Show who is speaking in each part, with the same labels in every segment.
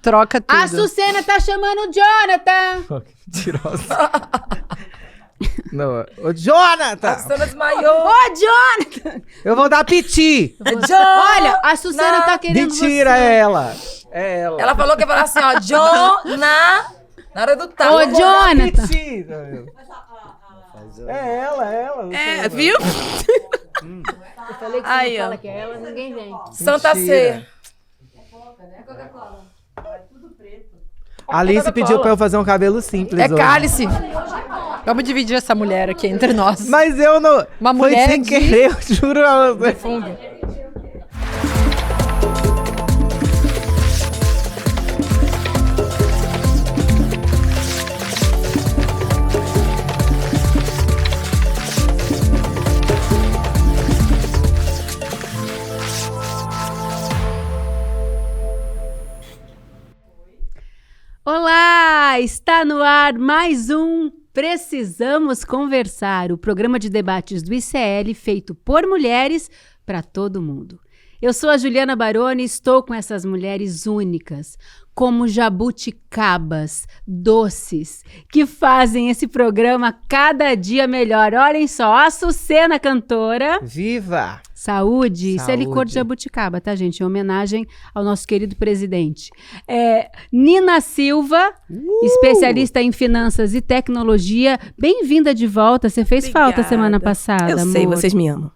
Speaker 1: troca tudo.
Speaker 2: A Sucena tá chamando o Jonathan.
Speaker 3: Pô, que mentirosa. Não, ô Jonathan!
Speaker 4: A Sucena desmaiou.
Speaker 2: Ô, Jonathan!
Speaker 3: Eu vou dar piti!
Speaker 2: Olha, a Sucena tá querendo
Speaker 3: Mentira,
Speaker 2: você.
Speaker 3: é ela! É ela!
Speaker 4: Ela falou que ia falar assim, ó, na hora do
Speaker 2: Ô,
Speaker 4: talo.
Speaker 2: Jonathan!
Speaker 3: Piti! É ela!
Speaker 1: É, viu?
Speaker 2: Eu falei que você
Speaker 1: Aí,
Speaker 2: não
Speaker 1: ó.
Speaker 2: fala que é ela, ninguém vem.
Speaker 4: Santa Ceia.
Speaker 3: A Alice pediu pra eu fazer um cabelo simples
Speaker 1: É
Speaker 3: hoje.
Speaker 1: cálice. Vamos dividir essa mulher aqui entre nós.
Speaker 3: Mas eu não...
Speaker 1: Uma
Speaker 3: Foi
Speaker 1: mulher
Speaker 3: sem
Speaker 1: de-
Speaker 3: querer, eu juro a você.
Speaker 2: Olá! Está no ar mais um Precisamos Conversar, o programa de debates do ICL feito por mulheres para todo mundo. Eu sou a Juliana Baroni e estou com essas mulheres únicas, como jabuticabas, doces, que fazem esse programa cada dia melhor. Olhem só, a Sucena cantora.
Speaker 3: Viva!
Speaker 2: Saúde. Isso é licor de
Speaker 3: Saúde.
Speaker 2: jabuticaba, tá, gente? Em homenagem ao nosso querido presidente. Nina Silva, especialista em finanças e tecnologia. Bem-vinda de volta. Você fez falta semana passada,
Speaker 4: Eu
Speaker 2: amor.
Speaker 4: sei, vocês me amam.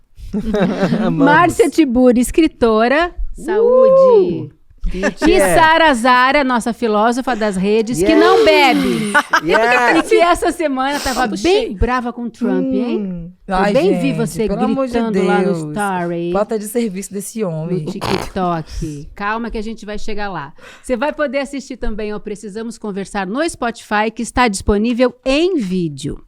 Speaker 2: Márcia Tiburi, escritora. Saúde. E Sara Zara, nossa filósofa das redes, que não bebe. E
Speaker 3: Yes.
Speaker 2: que essa semana tava
Speaker 4: Copo
Speaker 2: bem
Speaker 4: cheio.
Speaker 2: brava com o Trump, hein?
Speaker 4: Ai,
Speaker 2: Eu bem
Speaker 4: gente,
Speaker 2: vi você
Speaker 4: pelo amor de
Speaker 2: gritando lá no
Speaker 4: Deus.
Speaker 2: story.
Speaker 4: Bota de serviço desse homem.
Speaker 2: No TikTok. Calma que a gente vai chegar lá. Você vai poder assistir também ao Precisamos Conversar no Spotify, que está disponível em vídeo.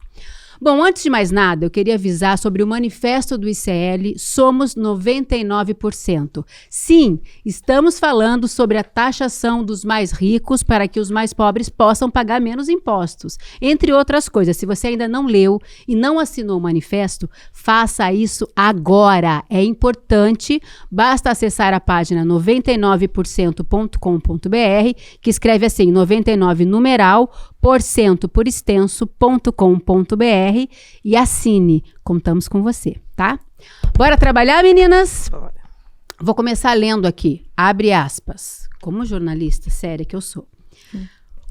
Speaker 2: Bom, antes de mais nada, eu queria avisar sobre o manifesto do ICL Somos 99%. Sim, estamos falando sobre a taxação dos mais ricos para que os mais pobres possam pagar menos impostos. Entre outras coisas, se você ainda não leu e não assinou o manifesto, faça isso agora. É importante, basta acessar a página 99%.com.br, que escreve assim, 99 numeral, porcento por extenso.com.br e assine. Contamos com você, tá? Bora trabalhar, meninas?
Speaker 4: Bora.
Speaker 2: Vou começar lendo aqui, abre aspas, como jornalista séria que eu sou.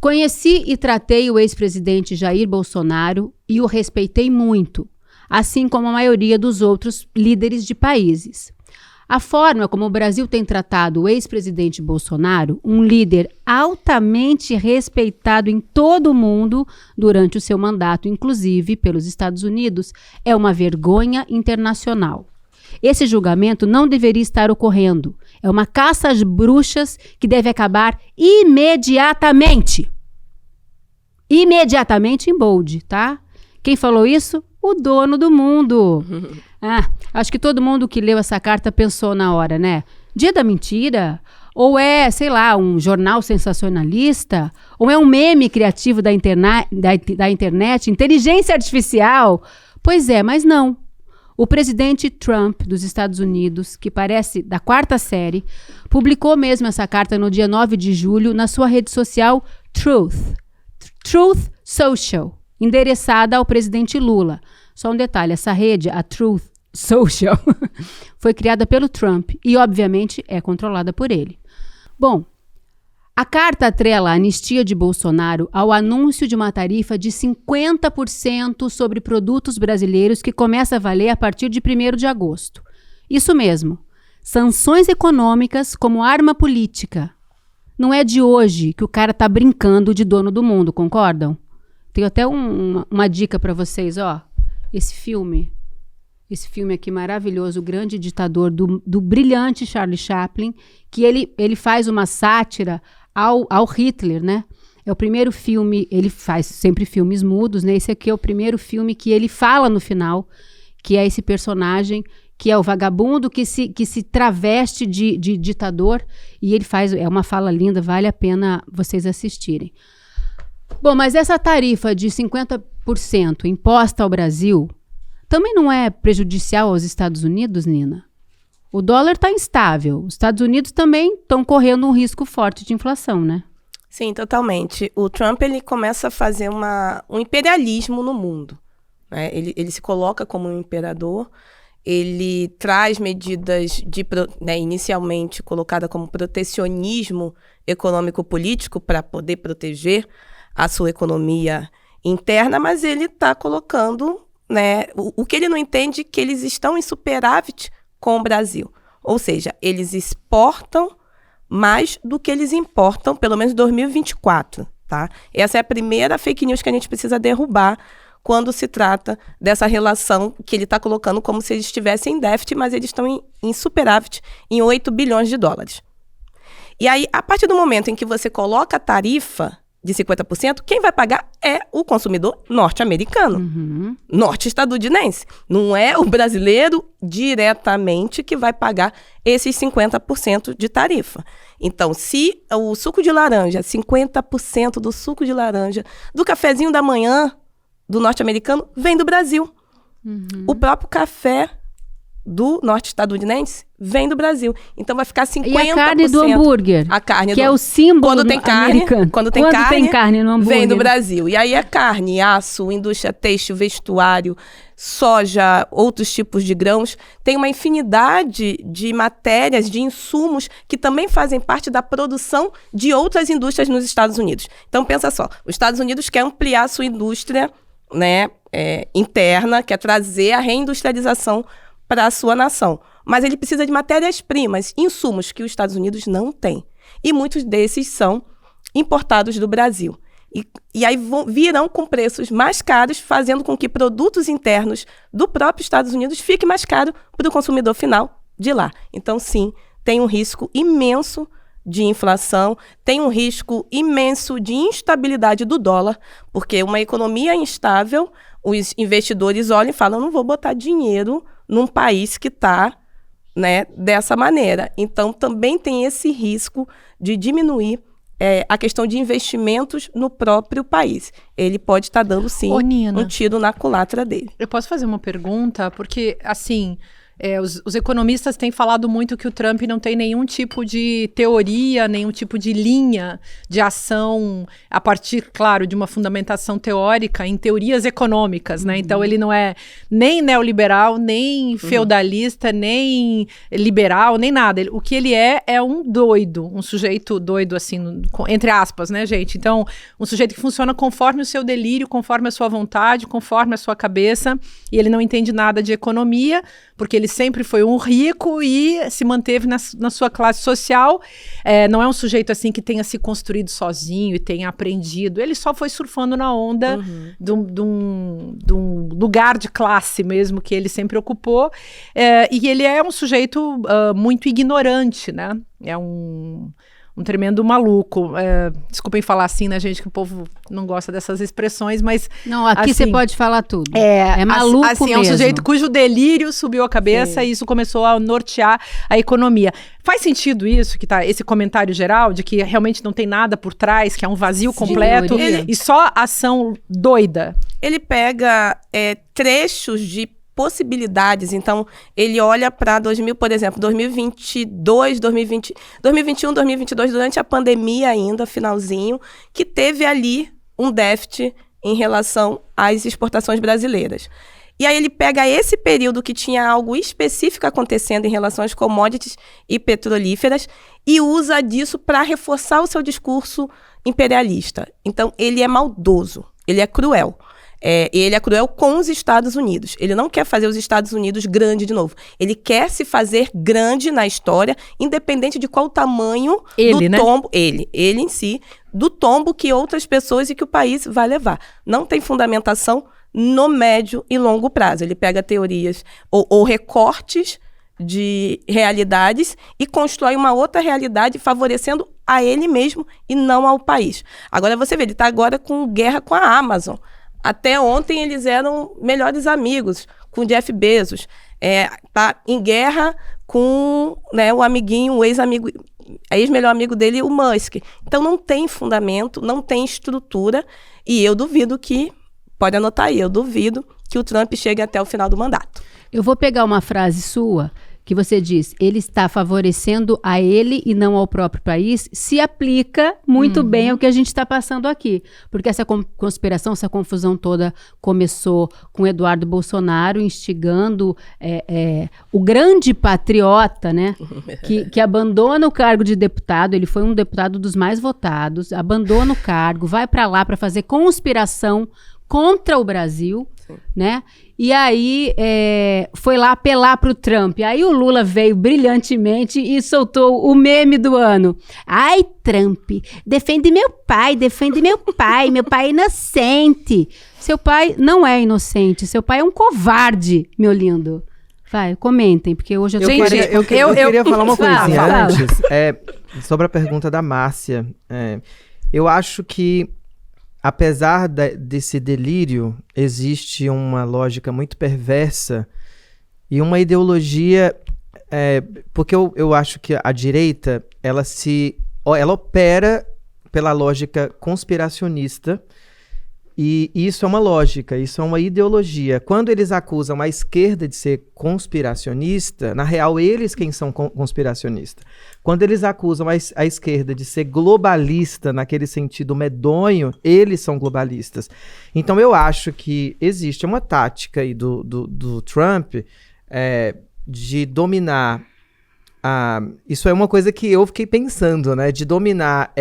Speaker 2: Conheci e tratei o ex-presidente Jair Bolsonaro e o respeitei muito, assim como a maioria dos outros líderes de países. A forma como o Brasil tem tratado o ex-presidente Bolsonaro, um líder altamente respeitado em todo o mundo durante o seu mandato, inclusive pelos Estados Unidos, é uma vergonha internacional. Esse julgamento não deveria estar ocorrendo. É uma caça às bruxas que deve acabar imediatamente. Imediatamente em bold, tá? Quem falou isso? O dono do mundo. Acho que todo mundo que leu essa carta pensou na hora, né? Dia da mentira? Ou é, sei lá, um jornal sensacionalista? Ou é um meme criativo da internet? Inteligência artificial? Pois é, mas não. O presidente Trump dos Estados Unidos, que parece da quarta série, publicou mesmo essa carta no dia 9 de julho na sua rede social Truth Social, endereçada ao presidente Lula. Só um detalhe, essa rede, a Truth Social, foi criada pelo Trump e, obviamente, é controlada por ele. Bom, a carta atrela a anistia de Bolsonaro ao anúncio de uma tarifa de 50% sobre produtos brasileiros que começa a valer a partir de 1º de agosto. Isso mesmo, sanções econômicas como arma política. Não é de hoje que o cara tá brincando de dono do mundo, concordam? Tenho até uma dica para vocês, ó. Esse filme aqui maravilhoso, O Grande Ditador, do brilhante Charlie Chaplin, que ele faz uma sátira ao Hitler, né? É o primeiro filme, ele faz sempre filmes mudos, né? Esse aqui é o primeiro filme que ele fala no final, que é esse personagem, que é o vagabundo que se traveste de ditador, e ele faz, é uma fala linda, vale a pena vocês assistirem. Bom, mas essa tarifa de 50% imposta ao Brasil também não é prejudicial aos Estados Unidos, Nina? O dólar está instável. Os Estados Unidos também estão correndo um risco forte de inflação, né?
Speaker 5: Sim, totalmente. O Trump, ele começa a fazer um imperialismo no mundo, né? Ele se coloca como um imperador, ele traz medidas inicialmente colocada como protecionismo econômico-político para poder proteger a sua economia interna, mas ele está colocando, né, o que ele não entende é que eles estão em superávit com o Brasil. Ou seja, eles exportam mais do que eles importam, pelo menos em 2024, tá? Essa é a primeira fake news que a gente precisa derrubar quando se trata dessa relação que ele está colocando como se eles estivessem em déficit, mas eles estão em superávit em 8 bilhões de dólares. E aí, a partir do momento em que você coloca a tarifa de 50%, quem vai pagar é o consumidor norte-americano, norte-estadunidense. Não é o brasileiro diretamente que vai pagar esses 50% de tarifa. Então, se o suco de laranja, 50% do suco de laranja, do cafezinho da manhã do norte-americano, vem do Brasil. O próprio café do norte-estadunidense vem do Brasil. Então vai ficar 50%.
Speaker 2: E a carne do hambúrguer?
Speaker 5: A carne
Speaker 2: que é o símbolo
Speaker 5: quando tem carne,
Speaker 2: americano.
Speaker 5: Quando tem carne
Speaker 2: no hambúrguer?
Speaker 5: Vem do Brasil. E aí é carne, aço, indústria têxtil, vestuário, soja, outros tipos de grãos. Tem uma infinidade de matérias, de insumos que também fazem parte da produção de outras indústrias nos Estados Unidos. Então pensa só, os Estados Unidos quer ampliar a sua indústria, né, interna, quer trazer a reindustrialização para a sua nação. Mas ele precisa de matérias-primas, insumos que os Estados Unidos não têm. E muitos desses são importados do Brasil. E aí virão com preços mais caros, fazendo com que produtos internos do próprio Estados Unidos fiquem mais caros para o consumidor final de lá. Então, sim, tem um risco imenso de inflação, tem um risco imenso de instabilidade do dólar, porque uma economia instável, os investidores olham e falam, não vou botar dinheiro num país que está, né, dessa maneira. Então, também tem esse risco de diminuir a questão de investimentos no próprio país. Ele pode estar dando, sim, um tiro na culatra dele.
Speaker 1: Eu posso fazer uma pergunta? Porque, assim, os economistas têm falado muito que o Trump não tem nenhum tipo de teoria, nenhum tipo de linha de ação a partir, claro, de uma fundamentação teórica em teorias econômicas, né? Então, ele não é nem neoliberal, nem feudalista, nem liberal, nem nada. O que ele é um doido, um sujeito doido, assim, entre aspas, né, gente? Então, um sujeito que funciona conforme o seu delírio, conforme a sua vontade, conforme a sua cabeça, e ele não entende nada de economia, porque ele sempre foi um rico e se manteve na sua classe social. Não é um sujeito assim que tenha se construído sozinho e tenha aprendido. Ele só foi surfando na onda de um lugar de classe mesmo que ele sempre ocupou. E ele é um sujeito muito ignorante, né? É um tremendo maluco. Desculpem falar assim, né, gente, que o povo não gosta dessas expressões, mas...
Speaker 2: Não, aqui
Speaker 1: assim,
Speaker 2: você pode falar tudo. É maluco
Speaker 1: assim,
Speaker 2: mesmo.
Speaker 1: É um sujeito cujo delírio subiu a cabeça e isso começou a nortear a economia. Faz sentido isso, que tá esse comentário geral, de que realmente não tem nada por trás, que é um vazio completo, e só ação doida?
Speaker 5: Ele pega trechos de possibilidades. Então, ele olha para 2022, 2021, 2022, durante a pandemia ainda, finalzinho, que teve ali um déficit em relação às exportações brasileiras. E aí ele pega esse período que tinha algo específico acontecendo em relação às commodities e petrolíferas e usa disso para reforçar o seu discurso imperialista. Então, ele é maldoso, ele é cruel. Ele é cruel com os Estados Unidos. Ele não quer fazer os Estados Unidos grande de novo. Ele quer se fazer grande na história, independente de qual tamanho do tombo, ele em si, do tombo que outras pessoas e que o país vai levar. Não tem fundamentação no médio e longo prazo. Ele pega teorias ou recortes de realidades e constrói uma outra realidade favorecendo a ele mesmo e não ao país. Agora você vê, ele está agora com guerra com a Amazon. Até ontem eles eram melhores amigos com Jeff Bezos. Tá em guerra com, né, o amiguinho, o ex-amigo, ex-melhor amigo dele, o Musk. Então não tem fundamento, não tem estrutura e eu duvido que, pode anotar aí, eu duvido que o Trump chegue até o final do mandato.
Speaker 2: Eu vou pegar uma frase sua que você diz, ele está favorecendo a ele e não ao próprio país, se aplica muito bem ao que a gente está passando aqui. Porque essa conspiração, essa confusão toda começou com Eduardo Bolsonaro instigando o grande patriota, né? Que abandona o cargo de deputado, ele foi um deputado dos mais votados, abandona o cargo, vai para lá para fazer conspiração contra o Brasil, né? E aí foi lá apelar para o Trump. Aí o Lula veio brilhantemente e soltou o meme do ano. Ai, Trump, defende meu pai, meu pai é inocente. Seu pai não é inocente, seu pai é um covarde, meu lindo. Vai, comentem, porque hoje eu tô...
Speaker 3: Eu queria falar uma coisinha
Speaker 2: Fala.
Speaker 3: antes, sobre a pergunta da Márcia. Eu acho que, apesar desse delírio, existe uma lógica muito perversa e uma ideologia, porque eu acho que a direita, ela opera pela lógica conspiracionista, e isso é uma lógica, isso é uma ideologia. Quando eles acusam a esquerda de ser conspiracionista, na real, eles quem são conspiracionistas. Quando eles acusam a esquerda de ser globalista, naquele sentido medonho, eles são globalistas. Então, eu acho que existe uma tática aí do Trump de dominar... isso é uma coisa que eu fiquei pensando, né? De dominar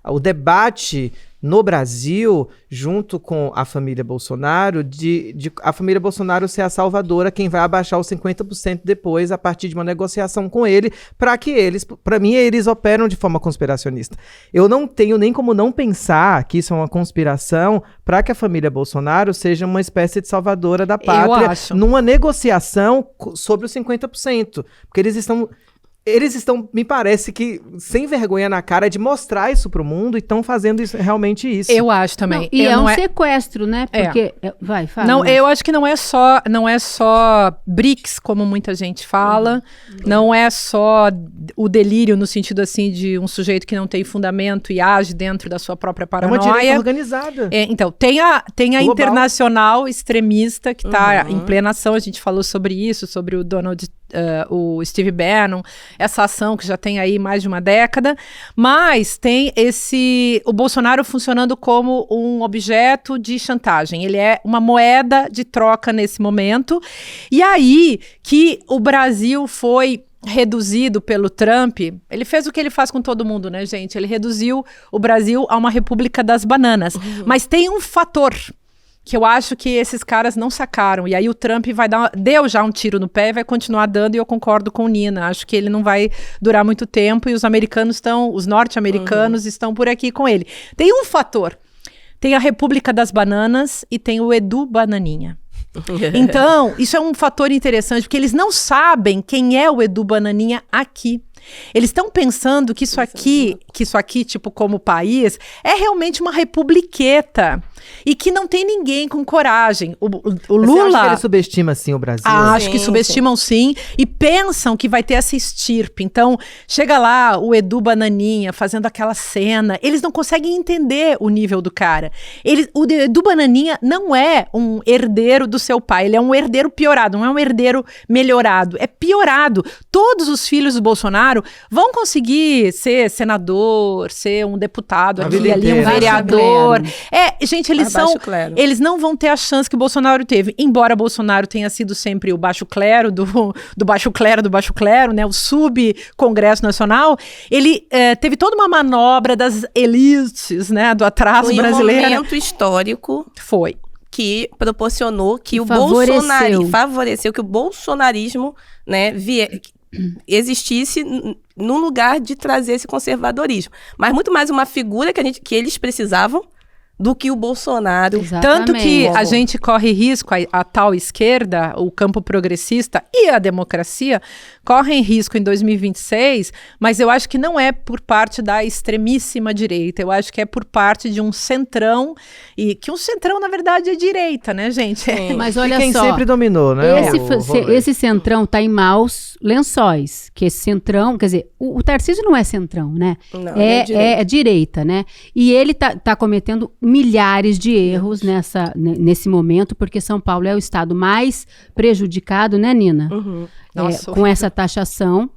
Speaker 3: o debate no Brasil, junto com a família Bolsonaro, de a família Bolsonaro ser a salvadora, quem vai abaixar os 50% depois, a partir de uma negociação com ele, para mim, eles operam de forma conspiracionista. Eu não tenho nem como não pensar que isso é uma conspiração para que a família Bolsonaro seja uma espécie de salvadora da pátria numa negociação sobre os 50%. Porque eles estão, me parece que, sem vergonha na cara de mostrar isso pro mundo e estão fazendo realmente isso.
Speaker 1: Eu acho também.
Speaker 2: Não, e um sequestro, né? Porque... Vai, fala.
Speaker 1: Não, eu acho que não é só BRICS, como muita gente fala. Não é só o delírio no sentido, assim, de um sujeito que não tem fundamento e age dentro da sua própria paranoia.
Speaker 3: É uma direita organizada.
Speaker 1: Então, tem a internacional extremista que está em plena ação. A gente falou sobre isso, sobre o Steve Bannon, essa ação que já tem aí mais de uma década, mas tem o Bolsonaro funcionando como um objeto de chantagem. Ele é uma moeda de troca nesse momento. E aí que o Brasil foi reduzido pelo Trump, ele fez o que ele faz com todo mundo, né, gente? Ele reduziu o Brasil a uma república das bananas. Mas tem um fator que eu acho que esses caras não sacaram. E aí o Trump deu já um tiro no pé e vai continuar dando, e eu concordo com o Nina. Acho que ele não vai durar muito tempo e os norte-americanos estão por aqui com ele. Tem um fator. Tem a República das Bananas e tem o Edu Bananinha. Então, isso é um fator interessante, porque eles não sabem quem é o Edu Bananinha aqui. Eles estão pensando que isso aqui, tipo, como país, é realmente uma republiqueta. E que não tem ninguém com coragem. O Lula...
Speaker 3: Você acha que ele subestima, assim, o Brasil?
Speaker 1: Acho que subestimam, sim. E pensam que vai ter essa estirpe. Então, chega lá o Edu Bananinha fazendo aquela cena. Eles não conseguem entender o nível do cara. O Edu Bananinha não é um herdeiro do seu pai. Ele é um herdeiro piorado. Não é um herdeiro melhorado. É piorado. Todos os filhos do Bolsonaro vão conseguir ser senador, ser um deputado aqui, ali, um vereador. Gente, eles não vão ter a chance que o Bolsonaro teve, embora Bolsonaro tenha sido sempre o baixo clero do baixo clero, né, o sub-Congresso Nacional. Ele teve toda uma manobra das elites, né, do atraso brasileiro.
Speaker 5: Foi um momento histórico.
Speaker 1: Foi.
Speaker 5: Que proporcionou que favoreceu que o bolsonarismo, né, existisse num lugar de trazer esse conservadorismo. Mas muito mais uma figura que eles precisavam do que o Bolsonaro.
Speaker 1: Exatamente. Tanto que a gente corre risco, a tal esquerda, o campo progressista e a democracia correm risco em 2026, mas eu acho que não é por parte da extremíssima direita, eu acho que é por parte de um centrão, e que um centrão, na verdade, é direita, né, gente?
Speaker 2: Mas olha
Speaker 3: quem
Speaker 2: só,
Speaker 3: sempre dominou, né?
Speaker 2: Esse centrão tá em maus lençóis, que esse centrão, quer dizer, o Tarcísio não é centrão, né?
Speaker 5: Não,
Speaker 2: é direita, né? E ele tá cometendo milhares de erros nesse momento, porque São Paulo é o estado mais prejudicado, né, Nina?
Speaker 5: Uhum.
Speaker 1: Nossa,
Speaker 2: Com essa taxação.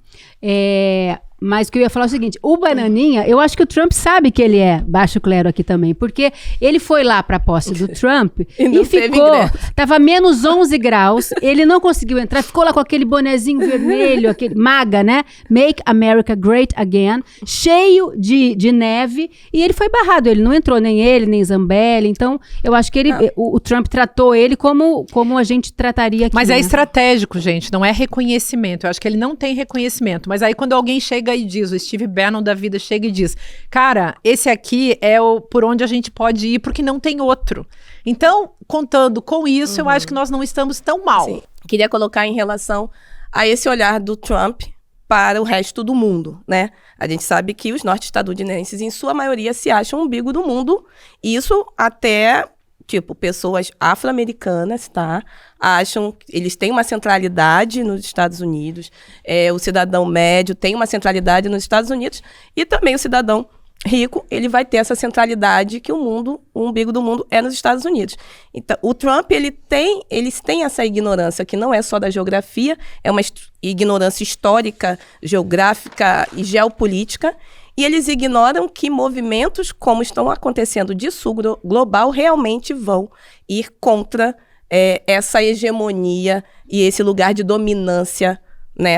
Speaker 2: Mas o que eu ia falar é o seguinte, o Bananinha, eu acho que o Trump sabe que ele é baixo clero aqui também, porque ele foi lá para a posse do Trump
Speaker 5: E
Speaker 2: ficou, tava menos 11 graus, ele não conseguiu entrar, ficou lá com aquele bonezinho vermelho, aquele MAGA, né? Make America Great Again, cheio de neve, e ele foi barrado, ele não entrou, nem ele, nem Zambelli, então eu acho que o Trump tratou ele como a gente trataria aqui.
Speaker 1: Mas
Speaker 2: né?
Speaker 1: é estratégico, gente, não é reconhecimento. Eu acho que ele não tem reconhecimento. Mas aí quando alguém chega e diz, o Steve Bannon da vida chega e diz, cara, esse aqui é o por onde a gente pode ir, porque não tem outro. Então, contando com isso, eu acho que nós não estamos tão mal.
Speaker 5: Sim. Queria colocar em relação a esse olhar do Trump para o resto do mundo, né? A gente sabe que os norte-estadunidenses, em sua maioria, se acham o umbigo do mundo. Isso até... Tipo, pessoas afro-americanas, tá? Acham que eles têm uma centralidade nos Estados Unidos. O cidadão médio tem uma centralidade nos Estados Unidos. E também o cidadão rico, ele vai ter essa centralidade que o umbigo do mundo é nos Estados Unidos. Então, o Trump, eles têm essa ignorância, que não é só da geografia, é uma ignorância histórica, geográfica e geopolítica. E eles ignoram que movimentos como estão acontecendo de sul global realmente vão ir contra essa hegemonia e esse lugar de dominância, né,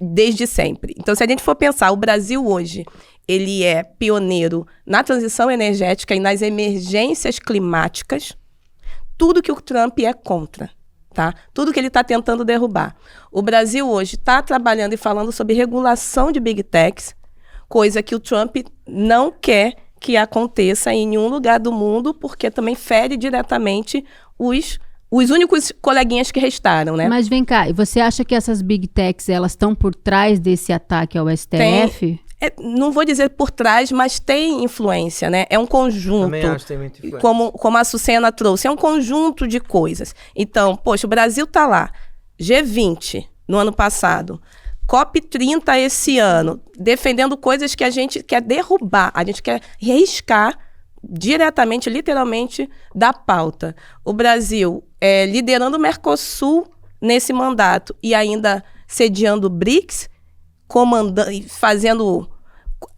Speaker 5: desde sempre. Então, se a gente for pensar, o Brasil hoje, ele é pioneiro na transição energética e nas emergências climáticas, tudo que o Trump é contra. Tá? Tudo que ele está tentando derrubar. O Brasil hoje está trabalhando e falando sobre regulação de Big Techs, coisa que o Trump não quer que aconteça em nenhum lugar do mundo, porque também fere diretamente os únicos coleguinhas que restaram, né?
Speaker 2: Mas vem cá, e você acha que essas Big Techs, elas estão por trás desse ataque ao STF?
Speaker 5: Não vou dizer por trás, mas tem influência, né? É um conjunto.
Speaker 3: Também acho que tem muita influência.
Speaker 5: Como a Sucena trouxe, é um conjunto de coisas. Então, poxa, o Brasil tá lá, G20 no ano passado, COP30 esse ano, defendendo coisas que a gente quer derrubar, a gente quer riscar diretamente, literalmente, da pauta. O Brasil liderando o Mercosul nesse mandato e ainda sediando o BRICS, fazendo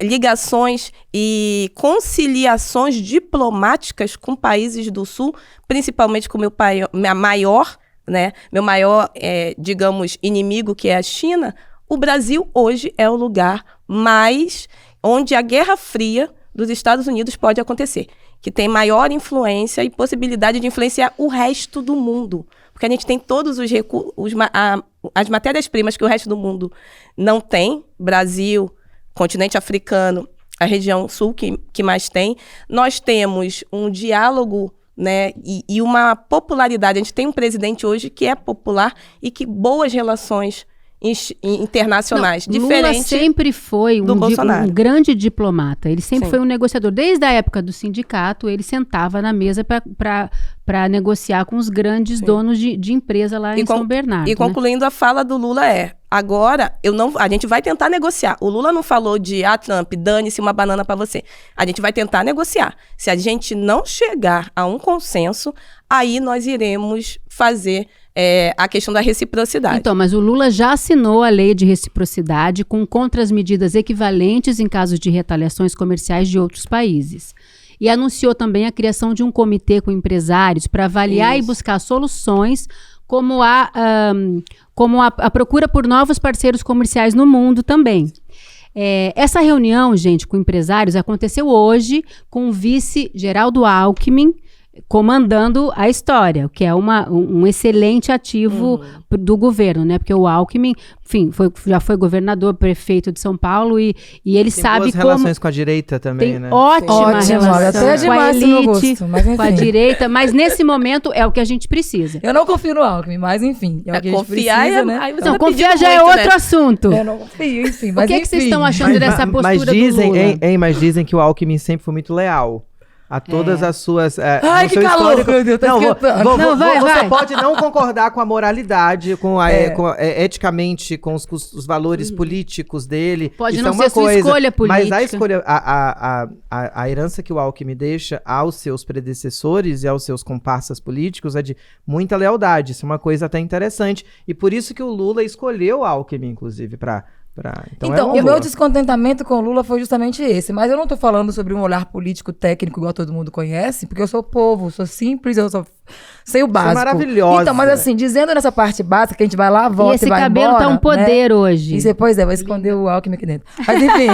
Speaker 5: ligações e conciliações diplomáticas com países do Sul, principalmente com meu maior, digamos, inimigo, que é a China. O Brasil hoje é o lugar mais onde a Guerra Fria dos Estados Unidos pode acontecer, que tem maior influência e possibilidade de influenciar o resto do mundo. Porque a gente tem todos os recursos, as matérias-primas que o resto do mundo não tem. Brasil, continente africano, a região sul que mais tem. Nós temos um diálogo, né, e uma popularidade. A gente tem um presidente hoje que é popular e que boas relações internacionais.
Speaker 2: Lula sempre foi um grande diplomata. Ele sempre foi um negociador. Desde a época do sindicato, ele sentava na mesa para negociar com os grandes donos de empresa lá em São Bernardo.
Speaker 5: E concluindo, a fala do Lula agora, a gente vai tentar negociar. O Lula não falou de, Trump, dane-se uma banana para você. A gente vai tentar negociar. Se a gente não chegar a um consenso, aí nós iremos fazer a questão da reciprocidade.
Speaker 2: Então, mas o Lula já assinou a lei de reciprocidade com contramedidas equivalentes em casos de retaliações comerciais de outros países. E anunciou também a criação de um comitê com empresários para avaliar e buscar soluções como a procura por novos parceiros comerciais no mundo também. Essa reunião, gente, com empresários aconteceu hoje com o vice Geraldo Alckmin comandando a história, o que é um excelente ativo do governo, né? Porque o Alckmin, enfim, já foi governador, prefeito de São Paulo e ele sabe
Speaker 3: boas relações com a direita também, né?
Speaker 2: Ótima relação
Speaker 4: até
Speaker 2: com a
Speaker 4: elite,
Speaker 2: gosto,
Speaker 4: mas enfim.
Speaker 2: com a direita, mas nesse momento é o que a gente precisa.
Speaker 4: Eu não confio no Alckmin, mas enfim, é o que a gente
Speaker 5: confiar
Speaker 4: precisa, né?
Speaker 5: Aí você
Speaker 2: Não,
Speaker 5: tá
Speaker 2: confiar já
Speaker 5: pedindo
Speaker 2: é
Speaker 5: muito,
Speaker 2: outro
Speaker 5: né?
Speaker 2: assunto.
Speaker 4: Eu não confio, enfim, mas
Speaker 2: O que vocês estão achando dessa postura
Speaker 3: mas dizem,
Speaker 2: do Lula?
Speaker 3: mas dizem que o Alckmin sempre foi muito leal a todas as suas...
Speaker 4: Ai,
Speaker 3: no
Speaker 4: que
Speaker 3: seu
Speaker 4: calor,
Speaker 3: histórico.
Speaker 4: meu Deus, tá
Speaker 3: Não,
Speaker 4: esquentando.
Speaker 2: Não, vai.
Speaker 3: você pode não concordar com a moralidade, eticamente, com os valores políticos dele.
Speaker 2: Pode
Speaker 3: Isso
Speaker 2: não
Speaker 3: é uma
Speaker 2: ser sua
Speaker 3: coisa,
Speaker 2: escolha política.
Speaker 3: mas a escolha, a herança que o Alckmin deixa aos seus predecessores e aos seus comparsas políticos é de muita lealdade. Isso é uma coisa até interessante. E por isso que o Lula escolheu o Alckmin, inclusive,
Speaker 4: Então,
Speaker 3: é
Speaker 4: o meu descontentamento com o Lula foi justamente esse. Mas eu não tô falando sobre um olhar político técnico igual todo mundo conhece, porque eu sou povo, sou simples, eu sei o básico.
Speaker 3: Você é maravilhosa.
Speaker 4: Então, mas assim, dizendo nessa parte básica, que a gente vai lá, volta
Speaker 2: E esse
Speaker 4: e vai
Speaker 2: cabelo
Speaker 4: embora,
Speaker 2: tá um poder
Speaker 4: né?
Speaker 2: hoje.
Speaker 4: Isso depois vai esconder o Alckmin aqui dentro. Mas enfim,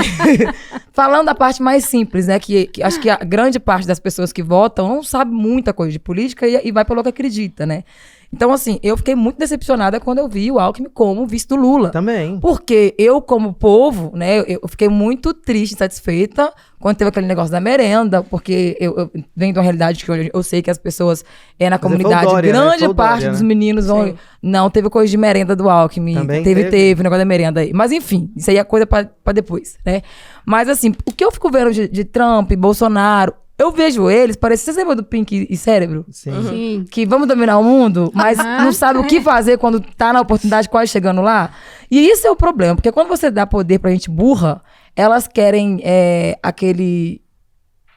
Speaker 4: falando da parte mais simples, né? Que acho que a grande parte das pessoas que votam não sabe muita coisa de política e vai pelo que acredita, né? Então, assim, eu fiquei muito decepcionada quando eu vi o Alckmin como vice do Lula.
Speaker 3: Também.
Speaker 4: Porque eu, como povo, né, eu fiquei muito triste, insatisfeita quando teve aquele negócio da merenda, porque eu venho de uma realidade que eu sei que as pessoas na comunidade,
Speaker 3: Dória,
Speaker 4: grande
Speaker 3: né?
Speaker 4: parte
Speaker 3: Dória,
Speaker 4: dos
Speaker 3: né?
Speaker 4: meninos vão... Não, teve coisa de merenda do Alckmin.
Speaker 3: Também
Speaker 4: Teve o negócio da merenda aí. Mas enfim, isso aí é coisa pra depois, né? Mas assim, o que eu fico vendo de Trump, Bolsonaro... Eu vejo eles, parece... Você lembra do Pink e Cérebro?
Speaker 3: Sim.
Speaker 2: Sim.
Speaker 4: Que vamos dominar o mundo, mas não sabe o que fazer quando tá na oportunidade, quase chegando lá. E isso é o problema, porque quando você dá poder pra gente burra, elas querem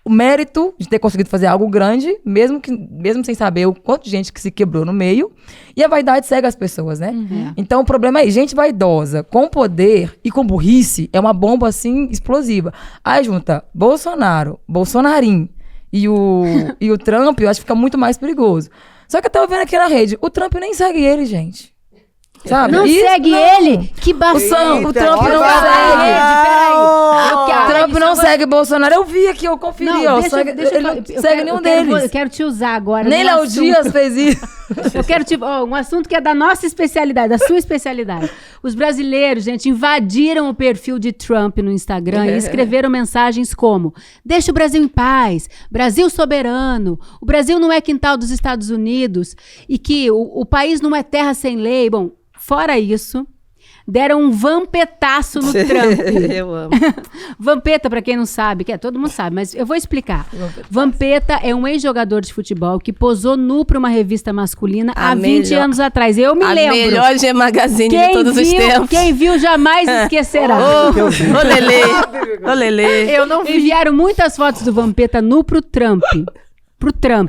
Speaker 4: o mérito de ter conseguido fazer algo grande, mesmo sem saber o quanto de gente que se quebrou no meio, e a vaidade cega as pessoas, né? Então o problema é, gente vaidosa, com poder e com burrice, é uma bomba assim explosiva. Aí junta Bolsonarim e o Trump, eu acho que fica muito mais perigoso. Só que eu tava vendo aqui na rede, o Trump nem segue ele, gente. Sabe?
Speaker 2: Não segue ele? Que
Speaker 4: O
Speaker 2: bafão.
Speaker 4: Trump não segue. O Trump não segue Bolsonaro. Eu vi aqui, eu conferi.
Speaker 2: Não,
Speaker 4: Ó,
Speaker 2: deixa
Speaker 4: ele não segue nenhum deles.
Speaker 2: Eu quero te usar agora.
Speaker 4: Nem
Speaker 2: num
Speaker 4: Léo
Speaker 2: assunto.
Speaker 4: Dias fez isso.
Speaker 2: Eu quero um assunto que é da nossa especialidade, da sua especialidade. Os brasileiros, gente, invadiram o perfil de Trump no Instagram e escreveram mensagens como: deixa o Brasil em paz, Brasil soberano, o Brasil não é quintal dos Estados Unidos e que o país não é terra sem lei. Bom, fora isso, deram um vampetaço no Trump.
Speaker 5: Eu amo.
Speaker 2: Vampeta, pra quem não sabe, todo mundo sabe, mas eu vou explicar. Vampeta é um ex-jogador de futebol que posou nu pra uma revista masculina há 20 anos atrás. Eu me lembro.
Speaker 5: A melhor G-Magazine de todos os tempos.
Speaker 2: Quem viu jamais esquecerá.
Speaker 5: Ô, Lelê. Ô, Lelê.
Speaker 1: Eu não vi.
Speaker 2: Enviaram muitas fotos do Vampeta nu pro Trump.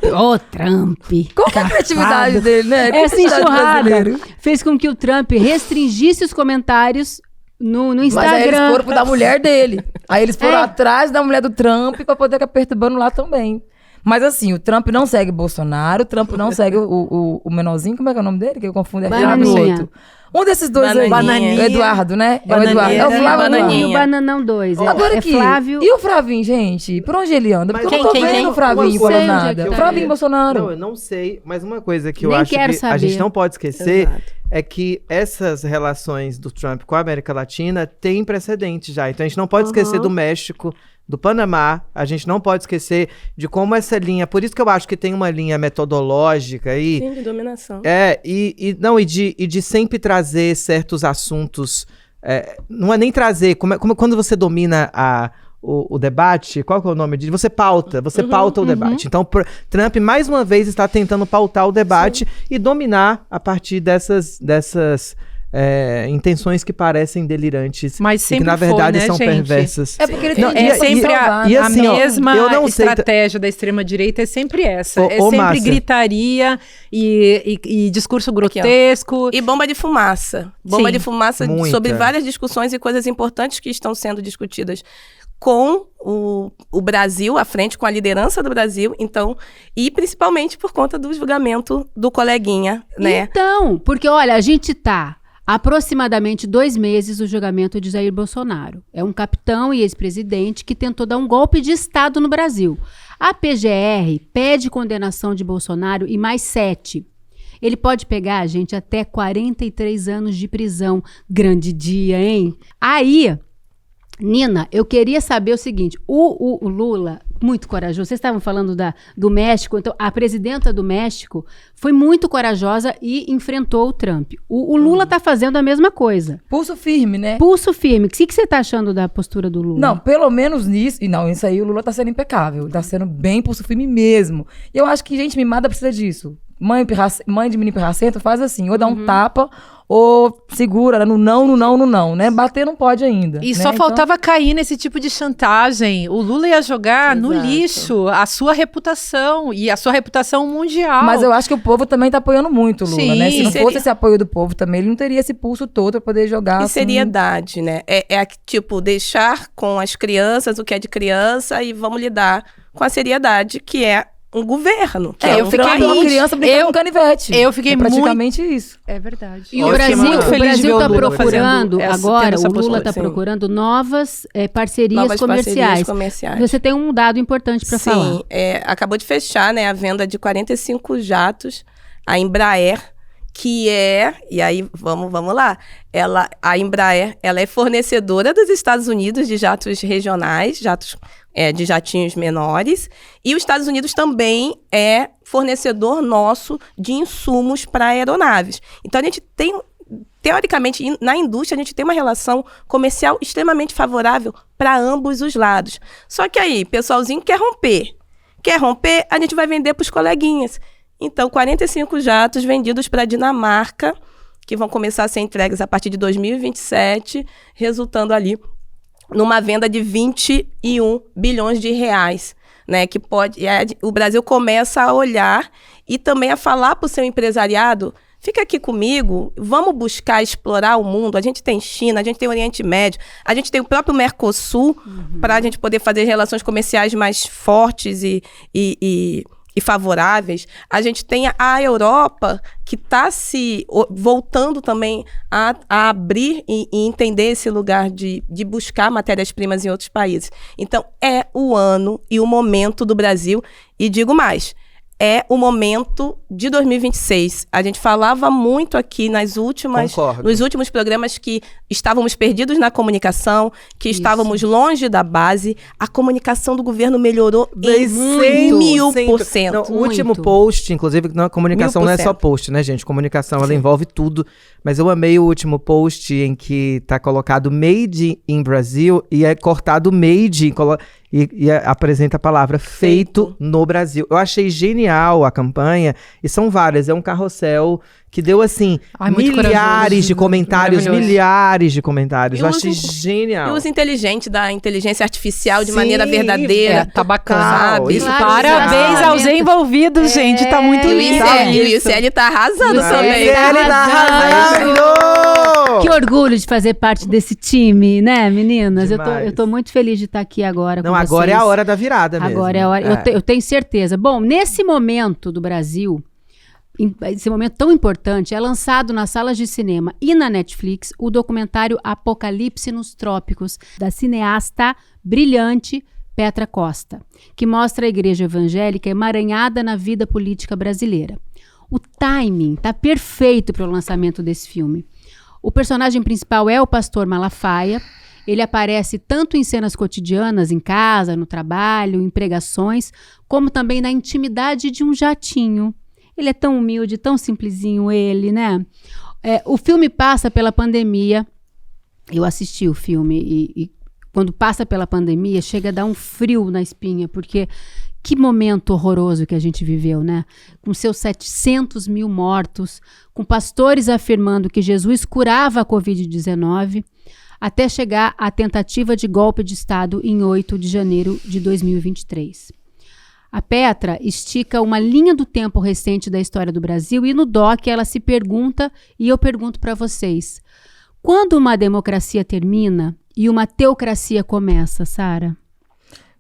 Speaker 2: Ô, Trump.
Speaker 4: Qual que é a criatividade dele, né?
Speaker 2: Essa
Speaker 4: Criatividade
Speaker 2: enxurrada
Speaker 4: brasileira.
Speaker 2: fez com que o Trump restringisse os comentários no
Speaker 4: Mas aí eles
Speaker 2: Instagram.
Speaker 4: foram pro da mulher dele. Aí eles foram atrás da mulher do Trump pra poder ficar perturbando lá também. Mas assim, o Trump não segue Bolsonaro, o Trump não segue o menorzinho, como é que é o nome dele? Que eu confundo, é Flávio
Speaker 2: Bananinha.
Speaker 4: outro. Um desses dois aí.
Speaker 5: Bananinha.
Speaker 4: O Eduardo, né? É o
Speaker 1: Bananinha.
Speaker 4: Eduardo. É o Flávio
Speaker 5: Bananinha.
Speaker 2: E o Bananão 2.
Speaker 4: Agora
Speaker 2: é
Speaker 4: aqui,
Speaker 2: Flávio.
Speaker 4: e o Flavinho, gente? Por onde ele anda? Porque
Speaker 3: Mas
Speaker 4: eu não tô
Speaker 1: quem?
Speaker 4: vendo o Flavinho
Speaker 2: Não
Speaker 4: falando
Speaker 2: sei onde é
Speaker 4: nada.
Speaker 2: que
Speaker 4: O
Speaker 2: tá.
Speaker 4: Flavinho Bolsonaro.
Speaker 3: Não, eu não sei, mas uma coisa que eu
Speaker 2: Nem
Speaker 3: acho que
Speaker 2: quero
Speaker 3: a
Speaker 2: saber.
Speaker 3: gente não pode esquecer
Speaker 5: Exato.
Speaker 3: é que essas relações do Trump com a América Latina têm precedente já. Então a gente não pode esquecer do México, do Panamá, a gente não pode esquecer de como essa linha... Por isso que eu acho que tem uma linha metodológica aí.
Speaker 5: Sim, de dominação.
Speaker 3: E de sempre trazer certos assuntos... não é nem trazer, como quando você domina o debate, qual que é o nome disso? Você pauta o debate. Então, Trump, mais uma vez, está tentando pautar o debate e dominar a partir dessas intenções que parecem delirantes,
Speaker 1: Mas
Speaker 3: e
Speaker 1: sempre
Speaker 3: que, na verdade,
Speaker 1: foi, né,
Speaker 3: são
Speaker 1: gente?
Speaker 3: perversas.
Speaker 4: É porque ele
Speaker 1: Não,
Speaker 4: tem
Speaker 1: é sempre a
Speaker 3: assim, ó,
Speaker 1: mesma
Speaker 3: eu não sei-
Speaker 1: estratégia da extrema-direita, é sempre essa.
Speaker 3: Ô,
Speaker 1: É
Speaker 3: ô,
Speaker 1: sempre
Speaker 3: Márcia.
Speaker 1: gritaria e discurso grotesco.
Speaker 5: E bomba de fumaça. Bomba
Speaker 1: Sim.
Speaker 5: de fumaça
Speaker 3: Muita.
Speaker 5: sobre várias discussões e coisas importantes que estão sendo discutidas com o Brasil à frente, com a liderança do Brasil, então, e principalmente por conta do julgamento do coleguinha, né?
Speaker 2: Então, porque olha, a gente tá aproximadamente 2 meses do julgamento de Jair Bolsonaro. É um capitão e ex-presidente que tentou dar um golpe de Estado no Brasil. A PGR pede condenação de Bolsonaro e mais 7. Ele pode pegar, gente, até 43 anos de prisão. Grande dia, hein? Aí, Nina, eu queria saber o seguinte, o Lula muito corajoso. Vocês estavam falando do México, então a presidenta do México foi muito corajosa e enfrentou o Trump. O Lula está fazendo a mesma coisa.
Speaker 4: Pulso firme, né?
Speaker 2: Pulso firme. O que você está achando da postura do Lula?
Speaker 4: Não, pelo menos nisso. E não, isso aí o Lula tá sendo impecável. Tá sendo bem pulso firme mesmo. E eu acho que gente mimada precisa disso. Mãe de menino pirracento faz assim, ou dá um tapa, ou segura no não, né? Bater não pode ainda.
Speaker 1: E
Speaker 4: né?
Speaker 1: só faltava cair nesse tipo de chantagem. O Lula ia jogar no lixo a sua reputação e a sua reputação mundial.
Speaker 4: Mas eu acho que o povo também tá apoiando muito o Lula,
Speaker 1: Sim,
Speaker 4: né? Se não
Speaker 5: seria...
Speaker 4: fosse esse apoio do povo também, ele não teria esse pulso todo pra poder jogar.
Speaker 5: E
Speaker 4: assim...
Speaker 5: seriedade, né? Tipo, deixar com as crianças o que é de criança e vamos lidar com a seriedade que é um governo. Que
Speaker 4: eu fiquei uma criança brincando com canivete.
Speaker 1: Eu fiquei
Speaker 4: praticamente isso.
Speaker 1: É verdade.
Speaker 2: E o
Speaker 1: Brasil
Speaker 2: está procurando, agora, o Lula está
Speaker 5: sim.
Speaker 2: procurando novas parcerias comerciais. Você tem um dado importante para falar.
Speaker 5: Sim, acabou de fechar, né, a venda de 45 jatos, a Embraer, que e aí vamos lá, a Embraer, ela é fornecedora dos Estados Unidos de jatos regionais, de jatinhos menores, e os Estados Unidos também é fornecedor nosso de insumos para aeronaves. Então, a gente tem, teoricamente, na indústria, a gente tem uma relação comercial extremamente favorável para ambos os lados. Só que aí, pessoalzinho quer romper, a gente vai vender para os coleguinhas. Então, 45 jatos vendidos para a Dinamarca, que vão começar a ser entregues a partir de 2027, resultando ali numa venda de 21 bilhões de reais, né? Que o Brasil começa a olhar e também a falar para o seu empresariado: fica aqui comigo, vamos buscar explorar o mundo. A gente tem China, a gente tem Oriente Médio, a gente tem o próprio Mercosul, para a gente poder fazer relações comerciais mais fortes e favoráveis. A gente tem a Europa, que está se voltando também a abrir e entender esse lugar de buscar matérias-primas em outros países. Então, é o ano e o momento do Brasil. E digo mais, é o momento de 2026. A gente falava muito aqui nos últimos programas que estávamos perdidos na comunicação, que estávamos longe da base. A comunicação do governo melhorou em 1000%.
Speaker 3: O último post, inclusive, a comunicação não é só post, né, gente? Comunicação, ela envolve tudo. Mas eu amei o último post em que tá colocado Made in Brasil e é cortado Made e apresenta a palavra feito no Brasil. Eu achei genial a campanha, e são várias, é um carrossel que deu, assim, milhares de comentários. Eu achei genial.
Speaker 5: E o uso inteligente da inteligência artificial de maneira verdadeira.
Speaker 1: Tá bacana.
Speaker 5: Sabe?
Speaker 1: Parabéns aos envolvidos, gente, tá muito lindo.
Speaker 5: E o ICL tá arrasando também.
Speaker 2: Que orgulho de fazer parte desse time, né, meninas? Eu tô muito feliz de estar aqui agora com vocês.
Speaker 3: Agora é a hora da virada mesmo.
Speaker 2: Agora é a hora, eu tenho certeza. Bom, nesse momento do Brasil, esse momento tão importante, é lançado nas salas de cinema e na Netflix o documentário Apocalipse nos Trópicos, da cineasta brilhante Petra Costa, que mostra a igreja evangélica emaranhada na vida política brasileira. O timing tá perfeito para o lançamento desse filme. O personagem principal é o pastor Malafaia. Ele aparece tanto em cenas cotidianas, em casa, no trabalho, em pregações, como também na intimidade de um jatinho. Ele é tão humilde, tão simplesinho ele, né? O filme passa pela pandemia. Eu assisti o filme e quando passa pela pandemia, chega a dar um frio na espinha, porque que momento horroroso que a gente viveu, né? Com seus 700 mil mortos, com pastores afirmando que Jesus curava a Covid-19, até chegar à tentativa de golpe de Estado em 8 de janeiro de 2023. A Petra estica uma linha do tempo recente da história do Brasil e no doc ela se pergunta, e eu pergunto para vocês, quando uma democracia termina e uma teocracia começa, Sara?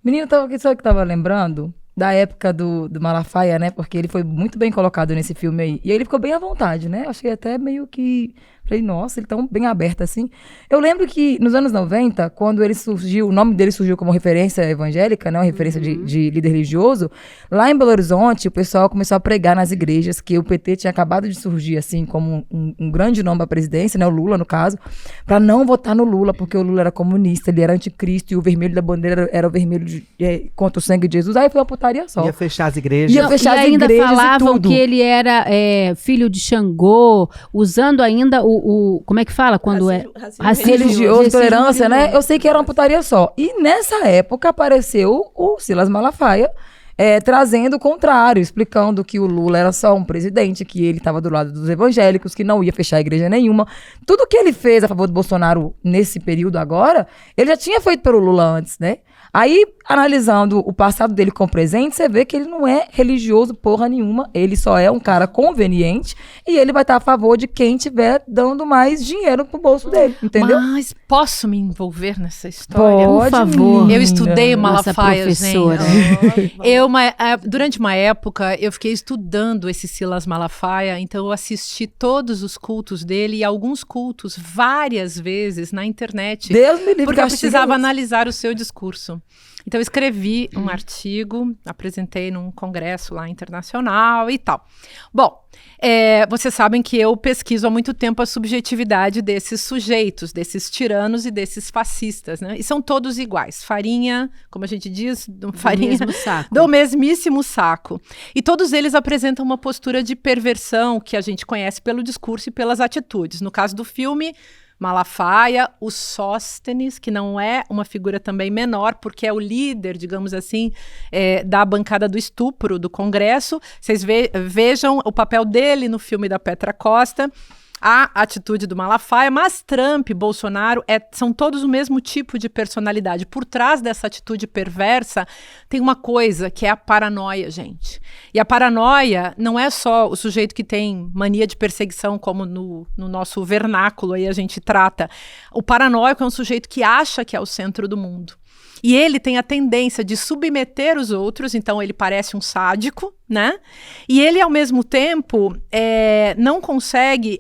Speaker 4: Menina, sabe o que eu estava lembrando? da época do Malafaia, né? Porque ele foi muito bem colocado nesse filme aí. E aí ele ficou bem à vontade, né? Achei até meio que... Falei, nossa, ele tão bem aberto assim. Eu lembro que nos anos 90, quando ele surgiu, o nome dele surgiu como referência evangélica, né? Uma referência de líder religioso. Lá em Belo Horizonte, o pessoal começou a pregar nas igrejas que o PT tinha acabado de surgir, assim, como um grande nome à presidência, né? O Lula, no caso, pra não votar no Lula, porque o Lula era comunista, ele era anticristo e o vermelho da bandeira era o vermelho contra o sangue de Jesus. Aí foi uma putaria só.
Speaker 3: Ia fechar as igrejas.
Speaker 4: Ia fechar
Speaker 2: e
Speaker 4: as
Speaker 2: ainda
Speaker 4: igrejas
Speaker 2: falavam
Speaker 4: e tudo.
Speaker 2: que ele era filho de Xangô, usando ainda como é que fala quando
Speaker 5: Racismo
Speaker 4: religioso,
Speaker 2: racismo
Speaker 4: intolerância, né?
Speaker 2: religioso.
Speaker 4: Eu sei que era uma putaria só. E nessa época apareceu o Silas Malafaia trazendo o contrário, explicando que o Lula era só um presidente, que ele estava do lado dos evangélicos, que não ia fechar igreja nenhuma. Tudo que ele fez a favor do Bolsonaro nesse período agora, ele já tinha feito pelo Lula antes, né? Aí, analisando o passado dele com o presente, você vê que ele não é religioso porra nenhuma, ele só é um cara conveniente e ele vai estar a favor de quem estiver dando mais dinheiro pro bolso dele, entendeu?
Speaker 1: Mas posso me envolver nessa história?
Speaker 2: Por favor.
Speaker 1: Eu estudei o
Speaker 2: Nossa
Speaker 1: Malafaia,
Speaker 2: professora.
Speaker 1: gente. Durante uma época, eu fiquei estudando esse Silas Malafaia, então eu assisti todos os cultos dele e alguns cultos várias vezes na internet.
Speaker 4: Deus me livre,
Speaker 1: Porque eu
Speaker 4: castiga
Speaker 1: precisava
Speaker 4: isso.
Speaker 1: analisar o seu discurso. Então, eu escrevi um artigo, apresentei num congresso lá internacional e tal. Bom, vocês sabem que eu pesquiso há muito tempo a subjetividade desses sujeitos, desses tiranos e desses fascistas, né? E são todos iguais. Farinha, como a gente diz, farinha
Speaker 2: mesmo saco.
Speaker 1: do mesmíssimo saco. E todos eles apresentam uma postura de perversão que a gente conhece pelo discurso e pelas atitudes. No caso do filme Malafaia, o Sóstenes, que não é uma figura também menor, porque é o líder, digamos assim, da bancada do estupro do Congresso. Vocês vejam o papel dele no filme da Petra Costa, a atitude do Malafaia, mas Trump e Bolsonaro são todos o mesmo tipo de personalidade. Por trás dessa atitude perversa tem uma coisa que é a paranoia, gente. E a paranoia não é só o sujeito que tem mania de perseguição, como no nosso vernáculo aí a gente trata. O paranoico é um sujeito que acha que é o centro do mundo. E ele tem a tendência de submeter os outros, então ele parece um sádico, né? E ele, ao mesmo tempo, não consegue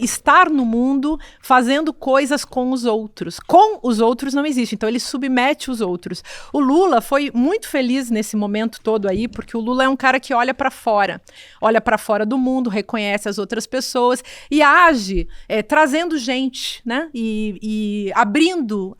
Speaker 1: estar no mundo fazendo coisas com os outros. Com os outros não existe, então ele submete os outros. O Lula foi muito feliz nesse momento todo aí, porque o Lula é um cara que olha para fora do mundo, reconhece as outras pessoas e age trazendo gente, né? E abrindo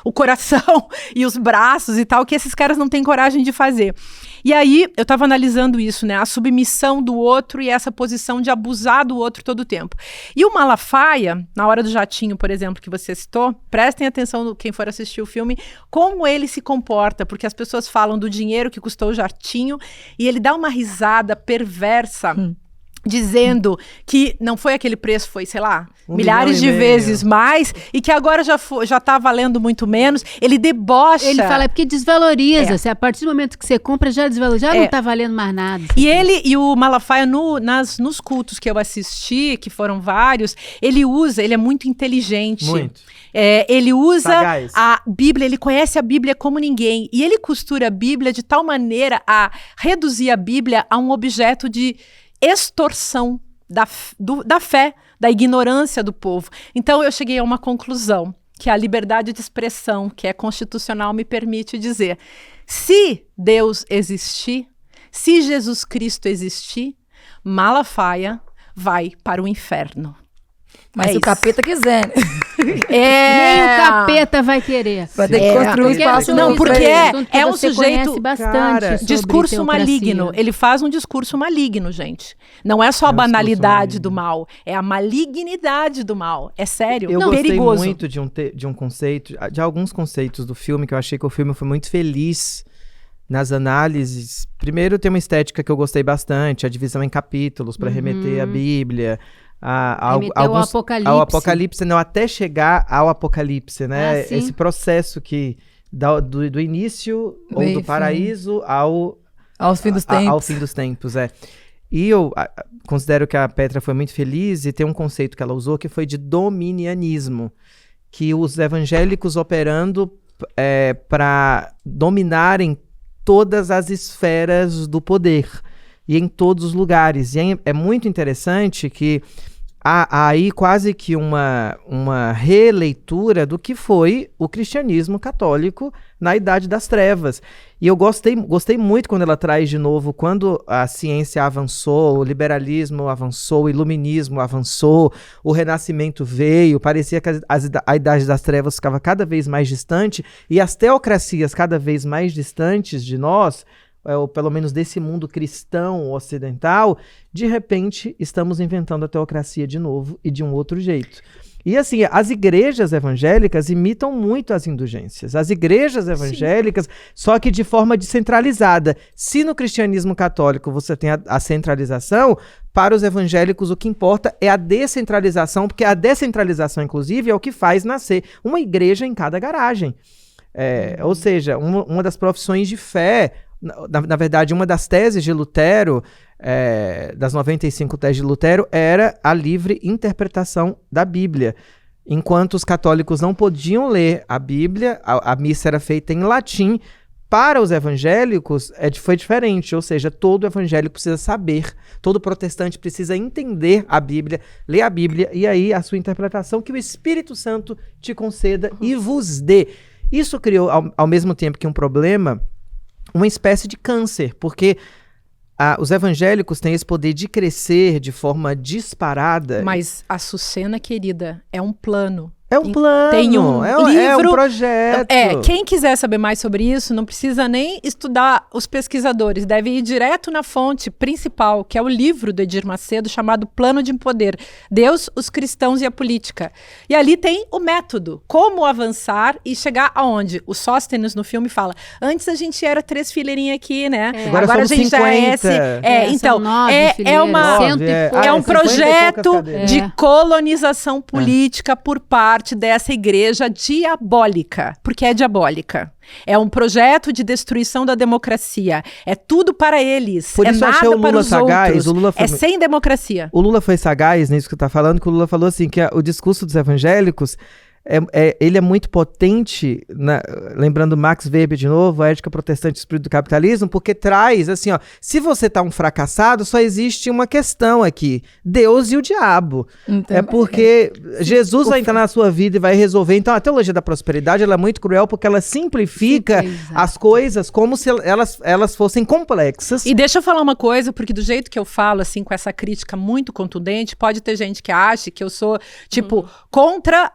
Speaker 1: o coração e os braços e tal, que esses caras não têm coragem de fazer. E aí, eu estava analisando isso, né? A submissão do outro e essa posição de abusar do outro todo o tempo. E o Malafaia, na hora do jatinho, por exemplo, que você citou, prestem atenção, quem for assistir o filme, como ele se comporta, porque as pessoas falam do dinheiro que custou o jatinho e ele dá uma risada perversa, dizendo que não foi aquele preço, foi, sei lá, milhares de vezes mais, e que agora já tá valendo muito menos. Ele debocha.
Speaker 2: Ele fala, porque desvaloriza. Se a partir do momento que você compra, já desvaloriza, já não tá valendo mais nada.
Speaker 1: E o Malafaia, nos cultos que eu assisti, que foram vários, ele é muito inteligente.
Speaker 3: Muito.
Speaker 1: Ele usa
Speaker 3: Sagaz.
Speaker 1: a Bíblia, ele conhece a Bíblia como ninguém. E ele costura a Bíblia de tal maneira a reduzir a Bíblia a um objeto de extorsão da fé, da ignorância do povo. Então eu cheguei a uma conclusão, que a liberdade de expressão, que é constitucional, me permite dizer: se Deus existir, se Jesus Cristo existir, Malafaia vai para o inferno.
Speaker 4: Mas se o capeta quiser, né?
Speaker 2: Nem o capeta vai querer.
Speaker 4: Vai ter que construir um espaço
Speaker 1: Não,
Speaker 4: novo pra
Speaker 1: porque
Speaker 4: ele.
Speaker 1: é um
Speaker 2: você
Speaker 1: sujeito...
Speaker 2: conhece bastante
Speaker 3: Cara,
Speaker 2: sobre
Speaker 1: discurso
Speaker 2: teocracia.
Speaker 1: maligno. Ele faz um discurso maligno, gente. Não é só a
Speaker 3: um discurso
Speaker 1: banalidade
Speaker 3: maligno.
Speaker 1: do mal, é a malignidade do mal. É sério,
Speaker 3: Eu gostei
Speaker 1: perigoso.
Speaker 3: muito de um conceito, de alguns conceitos do filme, que eu achei que o filme foi muito feliz nas análises. Primeiro, tem uma estética que eu gostei bastante, a divisão em capítulos, para remeter à Bíblia,
Speaker 2: Remeteu ao Apocalipse.
Speaker 3: ao Apocalipse, não, até chegar ao Apocalipse, né?
Speaker 2: Ah, sim.
Speaker 3: Esse processo que do início, ou
Speaker 4: Meio
Speaker 3: do
Speaker 4: fim.
Speaker 3: paraíso
Speaker 4: Aos fins dos tempos.
Speaker 3: ao fim dos tempos, E eu considero que a Petra foi muito feliz, e tem um conceito que ela usou que foi de dominianismo, que os evangélicos operando para dominarem todas as esferas do poder e em todos os lugares. E é muito interessante que há aí quase que uma releitura do que foi o cristianismo católico na Idade das Trevas. E eu gostei muito quando ela traz de novo, quando a ciência avançou, o liberalismo avançou, o iluminismo avançou, o renascimento veio, parecia que a Idade das Trevas ficava cada vez mais distante e as teocracias cada vez mais distantes de nós, ou pelo menos desse mundo cristão ocidental, de repente estamos inventando a teocracia de novo e de um outro jeito. E assim, as igrejas evangélicas imitam muito as indulgências. As igrejas evangélicas, só que de forma descentralizada. Se no cristianismo católico você tem a centralização, para os evangélicos o que importa é a descentralização, porque a descentralização, inclusive, é o que faz nascer uma igreja em cada garagem. Ou seja, uma das profissões de fé, na verdade, uma das teses de Lutero, das 95 teses de Lutero, era a livre interpretação da Bíblia. Enquanto os católicos não podiam ler a Bíblia, a missa era feita em latim. Para os evangélicos foi diferente, ou seja, todo evangélico precisa saber, todo protestante precisa entender a Bíblia, ler a Bíblia, e aí a sua interpretação que o Espírito Santo te conceda e vos dê. Isso criou, ao mesmo tempo que um problema, uma espécie de câncer, porque os evangélicos têm esse poder de crescer de forma disparada.
Speaker 1: Mas, Açucena, querida, é um plano.
Speaker 3: É um plano,
Speaker 1: tem um livro,
Speaker 3: é um projeto.
Speaker 1: Quem quiser saber mais sobre isso, não precisa nem estudar os pesquisadores, deve ir direto na fonte principal, que é o livro do Edir Macedo, chamado Plano de Poder, Deus, os Cristãos e a Política. E ali tem o método, como avançar e chegar aonde? O Sóstenes no filme fala, antes a gente era 3 fileirinhas aqui, né?
Speaker 3: Agora a gente 50.
Speaker 1: Já é então, é um projeto de colonização política por parte dessa igreja diabólica, porque é diabólica. É um projeto de destruição da democracia. É tudo para eles.
Speaker 3: Por isso
Speaker 1: nada
Speaker 3: achei o Lula
Speaker 1: para os
Speaker 3: sagaz.
Speaker 1: Outros. Sem democracia.
Speaker 3: O Lula foi sagaz nisso que você está falando, que o Lula falou assim, que o discurso dos evangélicos ele é muito potente, lembrando Max Weber de novo, a ética protestante e o espírito do capitalismo, porque traz assim, se você tá um fracassado, só existe uma questão aqui, Deus e o diabo. Então, é porque Jesus vai entrar na sua vida e vai resolver. Então a teologia da prosperidade ela é muito cruel porque ela simplifica as coisas como se elas fossem complexas.
Speaker 1: E deixa eu falar uma coisa, porque do jeito que eu falo, assim, com essa crítica muito contundente, pode ter gente que ache que eu sou, contra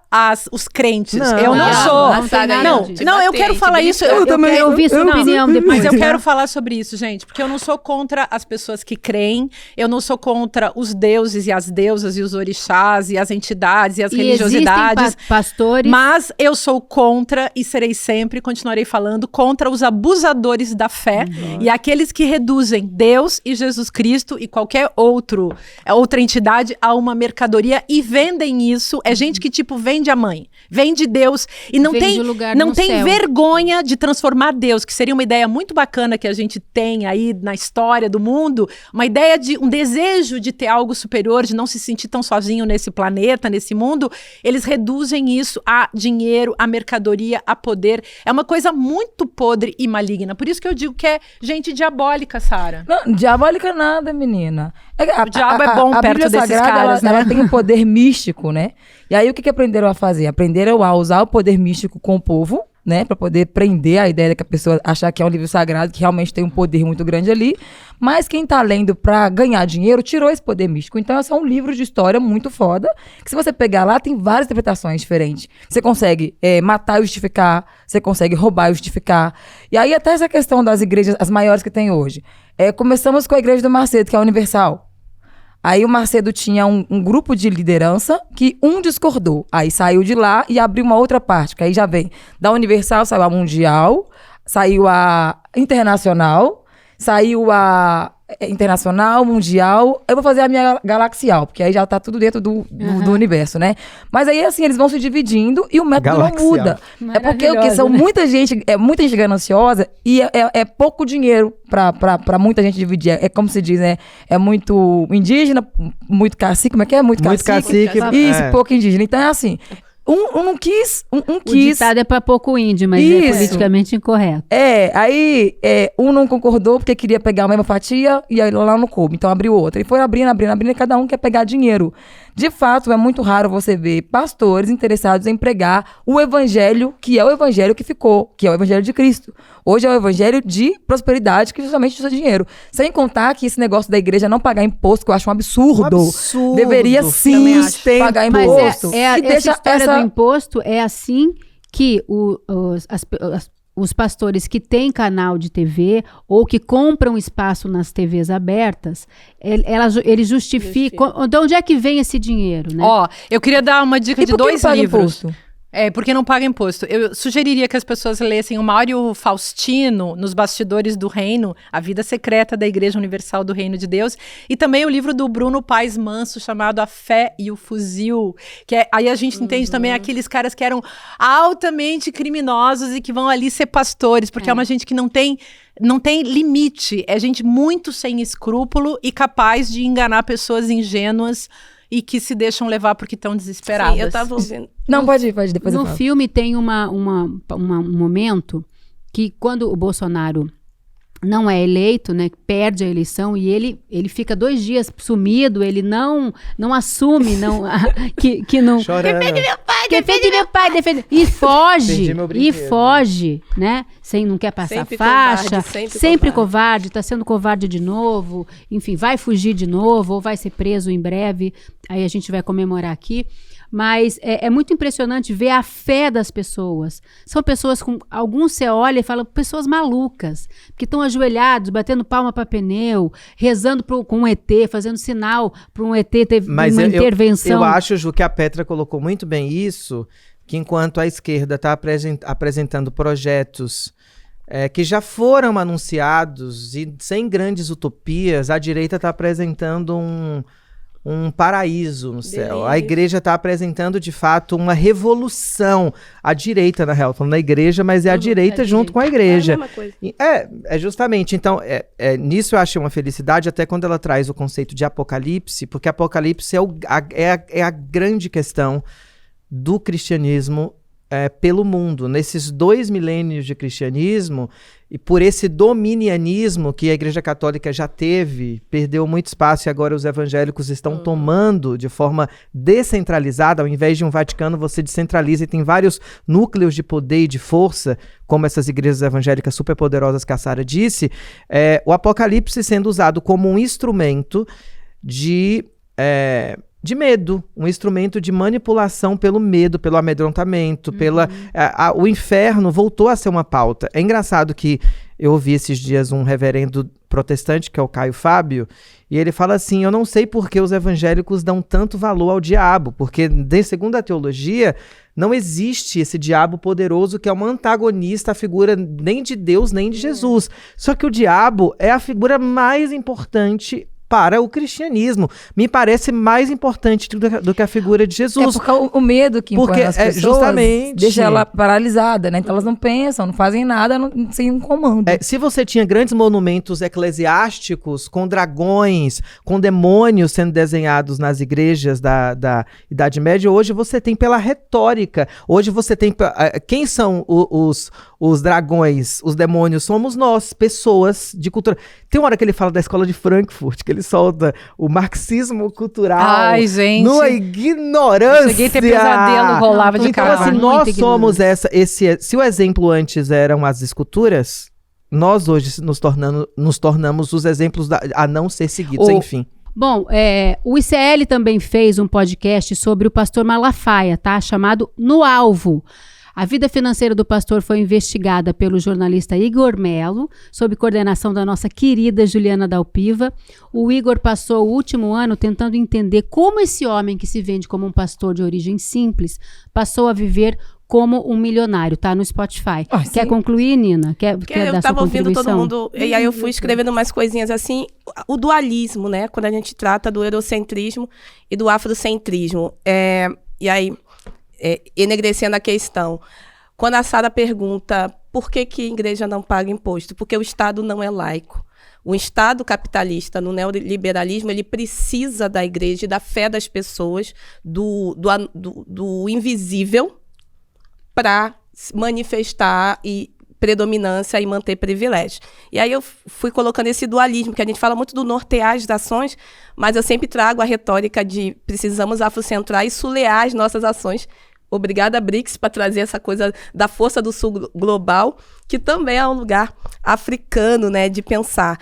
Speaker 1: os crentes. Eu não sou. Não, eu quero falar isso.
Speaker 2: Eu também ouvi sua opinião depois.
Speaker 1: Mas eu quero falar sobre isso, gente, porque eu não sou contra as pessoas que creem, eu não sou contra os deuses e as deusas e os orixás e as entidades e as religiosidades.
Speaker 2: Pastores.
Speaker 1: Mas eu sou contra e serei sempre, continuarei falando, contra os abusadores da fé e aqueles que reduzem Deus e Jesus Cristo e qualquer outra entidade a uma mercadoria e vendem isso. É gente que vende a mãe, vende Deus e não tem vergonha de transformar Deus, que seria uma ideia muito bacana que a gente tem aí na história do mundo, uma ideia de um desejo de ter algo superior, de não se sentir tão sozinho nesse planeta, nesse mundo. Eles reduzem isso a dinheiro, a mercadoria, a poder. É uma coisa muito podre e maligna. Por isso que eu digo que é gente diabólica, Sara.
Speaker 4: Não, diabólica nada, menina.
Speaker 1: O diabo é bom perto
Speaker 4: Bíblia
Speaker 1: desses
Speaker 4: Sagrada,
Speaker 1: caras, né?
Speaker 4: Ela tem um poder místico, né? E aí o que aprenderam a fazer? Aprenderam a usar o poder místico com o povo, né? Pra poder prender a ideia que a pessoa achar que é um livro sagrado, que realmente tem um poder muito grande ali. Mas quem tá lendo pra ganhar dinheiro, tirou esse poder místico. Então é só um livro de história muito foda, que se você pegar lá, tem várias interpretações diferentes. Você consegue matar e justificar, você consegue roubar e justificar. E aí até essa questão das igrejas, as maiores que tem hoje. Começamos com a igreja do Macedo, que é a Universal. Aí o Macedo tinha um grupo de liderança que discordou. Aí saiu de lá e abriu uma outra parte, que aí já vem da Universal, saiu a Mundial, saiu a Internacional, saiu a Internacional, Mundial. Eu vou fazer a minha Galaxial, porque aí já tá tudo dentro do universo, né? Mas aí, assim, eles vão se dividindo e o método não muda. É porque são muita gente gananciosa e é pouco dinheiro pra muita gente dividir. É como se diz, né? É muito indígena, muito cacique. Como é que é? Muito cacique.
Speaker 3: Muito cacique.
Speaker 4: Isso, pouco indígena. Então é assim. Um não quis, um
Speaker 2: O
Speaker 4: quis.
Speaker 2: ditado é pra pouco índio, mas é
Speaker 4: Isso.
Speaker 2: politicamente incorreto.
Speaker 4: Aí um não concordou porque queria pegar a mesma fatia e aí lá não coube. Então abriu outra. E foi abrindo, e cada um quer pegar dinheiro. De fato, é muito raro você ver pastores interessados em pregar o evangelho, que é o evangelho que ficou, que é o evangelho de Cristo. Hoje é o evangelho de prosperidade, que justamente usa dinheiro. Sem contar que esse negócio da igreja não pagar imposto, que eu acho um absurdo. Deveria sim pagar
Speaker 2: Mas
Speaker 4: imposto.
Speaker 2: essa história do imposto é assim que os pastores que têm canal de TV ou que compram espaço nas TVs abertas, eles justificam. De onde é que vem esse dinheiro, né?
Speaker 1: Ó, eu queria dar uma dica
Speaker 4: E
Speaker 1: de
Speaker 4: por que
Speaker 1: 2
Speaker 4: não paga
Speaker 1: livros.
Speaker 4: imposto?
Speaker 1: Porque não paga imposto. Eu sugeriria que as pessoas lessem o Mário Faustino, Nos Bastidores do Reino, A Vida Secreta da Igreja Universal do Reino de Deus, e também o livro do Bruno Paes Manso, chamado A Fé e o Fuzil, que aí a gente entende também aqueles caras que eram altamente criminosos e que vão ali ser pastores, porque é uma gente que não tem limite, é gente muito sem escrúpulo e capaz de enganar pessoas ingênuas e que se deixam levar porque estão desesperadas.
Speaker 5: Sim, eu tava ouvindo.
Speaker 4: Não, pode ir, depois eu
Speaker 2: No
Speaker 4: falo.
Speaker 2: filme tem um momento que quando o Bolsonaro não é eleito, né, perde a eleição e ele fica 2 dias sumido, ele não assume, que não...
Speaker 3: Chorando.
Speaker 2: Defende meu pai, defende... E
Speaker 3: Perdi meu brinquedo.
Speaker 2: foge, né? Não quer passar
Speaker 5: Sempre
Speaker 2: faixa,
Speaker 5: covarde,
Speaker 2: sempre covarde, tá sendo covarde de novo, enfim, vai fugir de novo ou vai ser preso em breve, aí a gente vai comemorar aqui. Mas é muito impressionante ver a fé das pessoas. São pessoas com... Alguns você olha e fala, pessoas malucas, que estão ajoelhados, batendo palma para pneu, rezando com um ET, fazendo sinal para um ET ter uma intervenção.
Speaker 3: Eu acho, Ju, que a Petra colocou muito bem isso, que enquanto a esquerda está apresentando projetos que já foram anunciados e sem grandes utopias, a direita está apresentando um paraíso no céu. A igreja está apresentando, de fato, uma revolução. A direita, na real, falando da igreja, mas é a direita junto com a igreja.
Speaker 5: É a mesma coisa.
Speaker 3: É justamente. Então, nisso eu achei uma felicidade, até quando ela traz o conceito de apocalipse, porque apocalipse é a grande questão do cristianismo pelo mundo. Nesses 2 milênios de cristianismo, e por esse dominianismo que a Igreja Católica já teve, perdeu muito espaço e agora os evangélicos estão tomando de forma descentralizada, ao invés de um Vaticano, você descentraliza e tem vários núcleos de poder e de força, como essas igrejas evangélicas superpoderosas que a Sara disse, o Apocalipse sendo usado como um instrumento de medo, um instrumento de manipulação pelo medo, pelo amedrontamento, o inferno voltou a ser uma pauta. É engraçado que eu ouvi esses dias um reverendo protestante, que é o Caio Fábio, e ele fala assim, eu não sei por que os evangélicos dão tanto valor ao diabo, porque, segundo a teologia, não existe esse diabo poderoso que é um antagonista, a figura nem de Deus, nem de Jesus. Só que o diabo é a figura mais importante para o cristianismo. Me parece mais importante do que a figura de Jesus.
Speaker 4: Porque o medo que impõe as pessoas
Speaker 3: justamente
Speaker 4: deixa ela paralisada, né? Então elas não pensam, não fazem nada sem um comando.
Speaker 3: Se você tinha grandes monumentos eclesiásticos com dragões, com demônios sendo desenhados nas igrejas da Idade Média, hoje você tem pela retórica. Hoje você tem... Quem são os dragões, os demônios? Somos nós, pessoas de cultura. Tem uma hora que ele fala da escola de Frankfurt, que ele solta o marxismo cultural.
Speaker 1: Ai, gente.
Speaker 3: Numa ignorância.
Speaker 1: Eu cheguei a ter pesadelo, rolava de
Speaker 3: então,
Speaker 1: cara.
Speaker 3: assim, nós somos se o exemplo antes eram as esculturas, nós hoje nos tornamos os exemplos a não ser seguidos, enfim.
Speaker 2: Bom, o ICL também fez um podcast sobre o pastor Malafaia, tá? Chamado No Alvo. A vida financeira do pastor foi investigada pelo jornalista Igor Melo, sob coordenação da nossa querida Juliana Dalpiva. O Igor passou o último ano tentando entender como esse homem que se vende como um pastor de origem simples passou a viver como um milionário, tá? No Spotify. Quer
Speaker 4: sim.
Speaker 2: concluir, Nina? Quer
Speaker 5: Eu
Speaker 2: dar sua
Speaker 5: tava ouvindo
Speaker 2: contribuição?
Speaker 5: todo mundo, e aí eu fui escrevendo umas coisinhas assim, o dualismo, né? Quando a gente trata do eurocentrismo e do afrocentrismo. E aí, enegrecendo a questão, quando a Sara pergunta por que a igreja não paga imposto? Porque o Estado não é laico. O Estado capitalista, no neoliberalismo, ele precisa da igreja e da fé das pessoas, do invisível, para manifestar predominância e manter privilégio. E aí eu fui colocando esse dualismo, que a gente fala muito do nortear as ações, mas eu sempre trago a retórica de precisamos afrocentrar e sulear as nossas ações. Obrigada, BRICS, para trazer essa coisa da força do sul global, que também é um lugar africano, né, de pensar.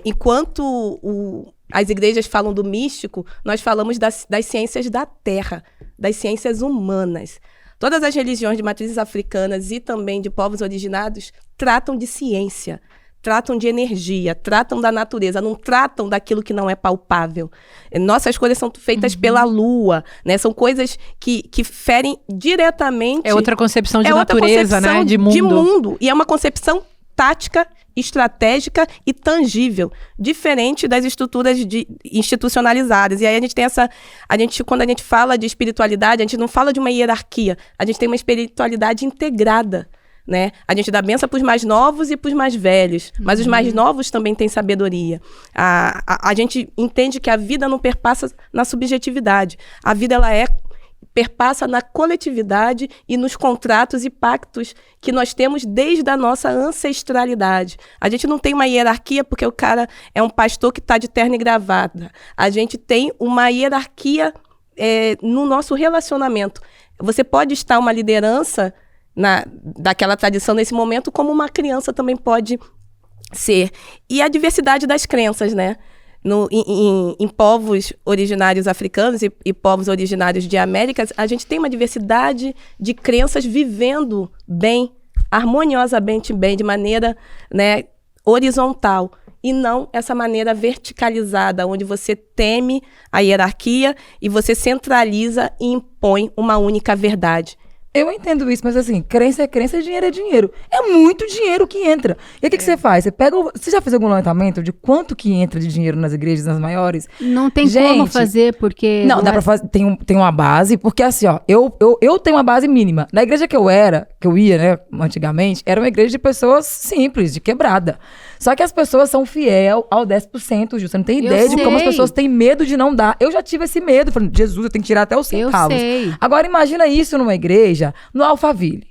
Speaker 5: Enquanto as igrejas falam do místico, nós falamos das ciências da terra, das ciências humanas. Todas as religiões de matrizes africanas e também de povos originários tratam de ciência, tratam de energia, tratam da natureza, não tratam daquilo que não é palpável. Nossas coisas são feitas pela lua, né? São coisas que ferem diretamente...
Speaker 1: É outra concepção de natureza, né? De mundo.
Speaker 5: E é uma concepção tática, estratégica e tangível, diferente das estruturas institucionalizadas. E aí a gente tem quando a gente fala de espiritualidade, a gente não fala de uma hierarquia, a gente tem uma espiritualidade integrada, né? A gente dá benção para os mais novos e para os mais velhos, mas os mais novos também têm sabedoria. A gente entende que a vida não perpassa na subjetividade, a vida ela perpassa na coletividade e nos contratos e pactos que nós temos desde a nossa ancestralidade. A gente não tem uma hierarquia porque o cara é um pastor que está de terno e gravata. A gente tem uma hierarquia no nosso relacionamento. Você pode estar uma liderança daquela tradição nesse momento, como uma criança também pode ser. E a diversidade das crenças, né? Em povos originários africanos e povos originários de Américas, a gente tem uma diversidade de crenças vivendo bem, harmoniosamente bem, de maneira, né, horizontal, e não essa maneira verticalizada, onde você teme a hierarquia e você centraliza e impõe uma única verdade.
Speaker 4: Eu entendo isso, mas assim, crença é crença, dinheiro é dinheiro. É muito dinheiro que entra. E aí o que você faz? Você já fez algum levantamento de quanto que entra de dinheiro nas igrejas, nas maiores?
Speaker 2: Não tem como fazer, porque...
Speaker 4: Não, dá pra fazer, tem uma base, porque assim, ó, eu tenho uma base mínima. Na igreja que eu ia, né, antigamente, era uma igreja de pessoas simples, de quebrada. Só que as pessoas são fiel ao 10%, Ju. Você não tem ideia de como as pessoas têm medo de não dar. Eu já tive esse medo. Falei, Jesus, eu tenho que tirar até os centavos.
Speaker 2: Eu sei.
Speaker 4: Agora, imagina isso numa igreja, no Alphaville.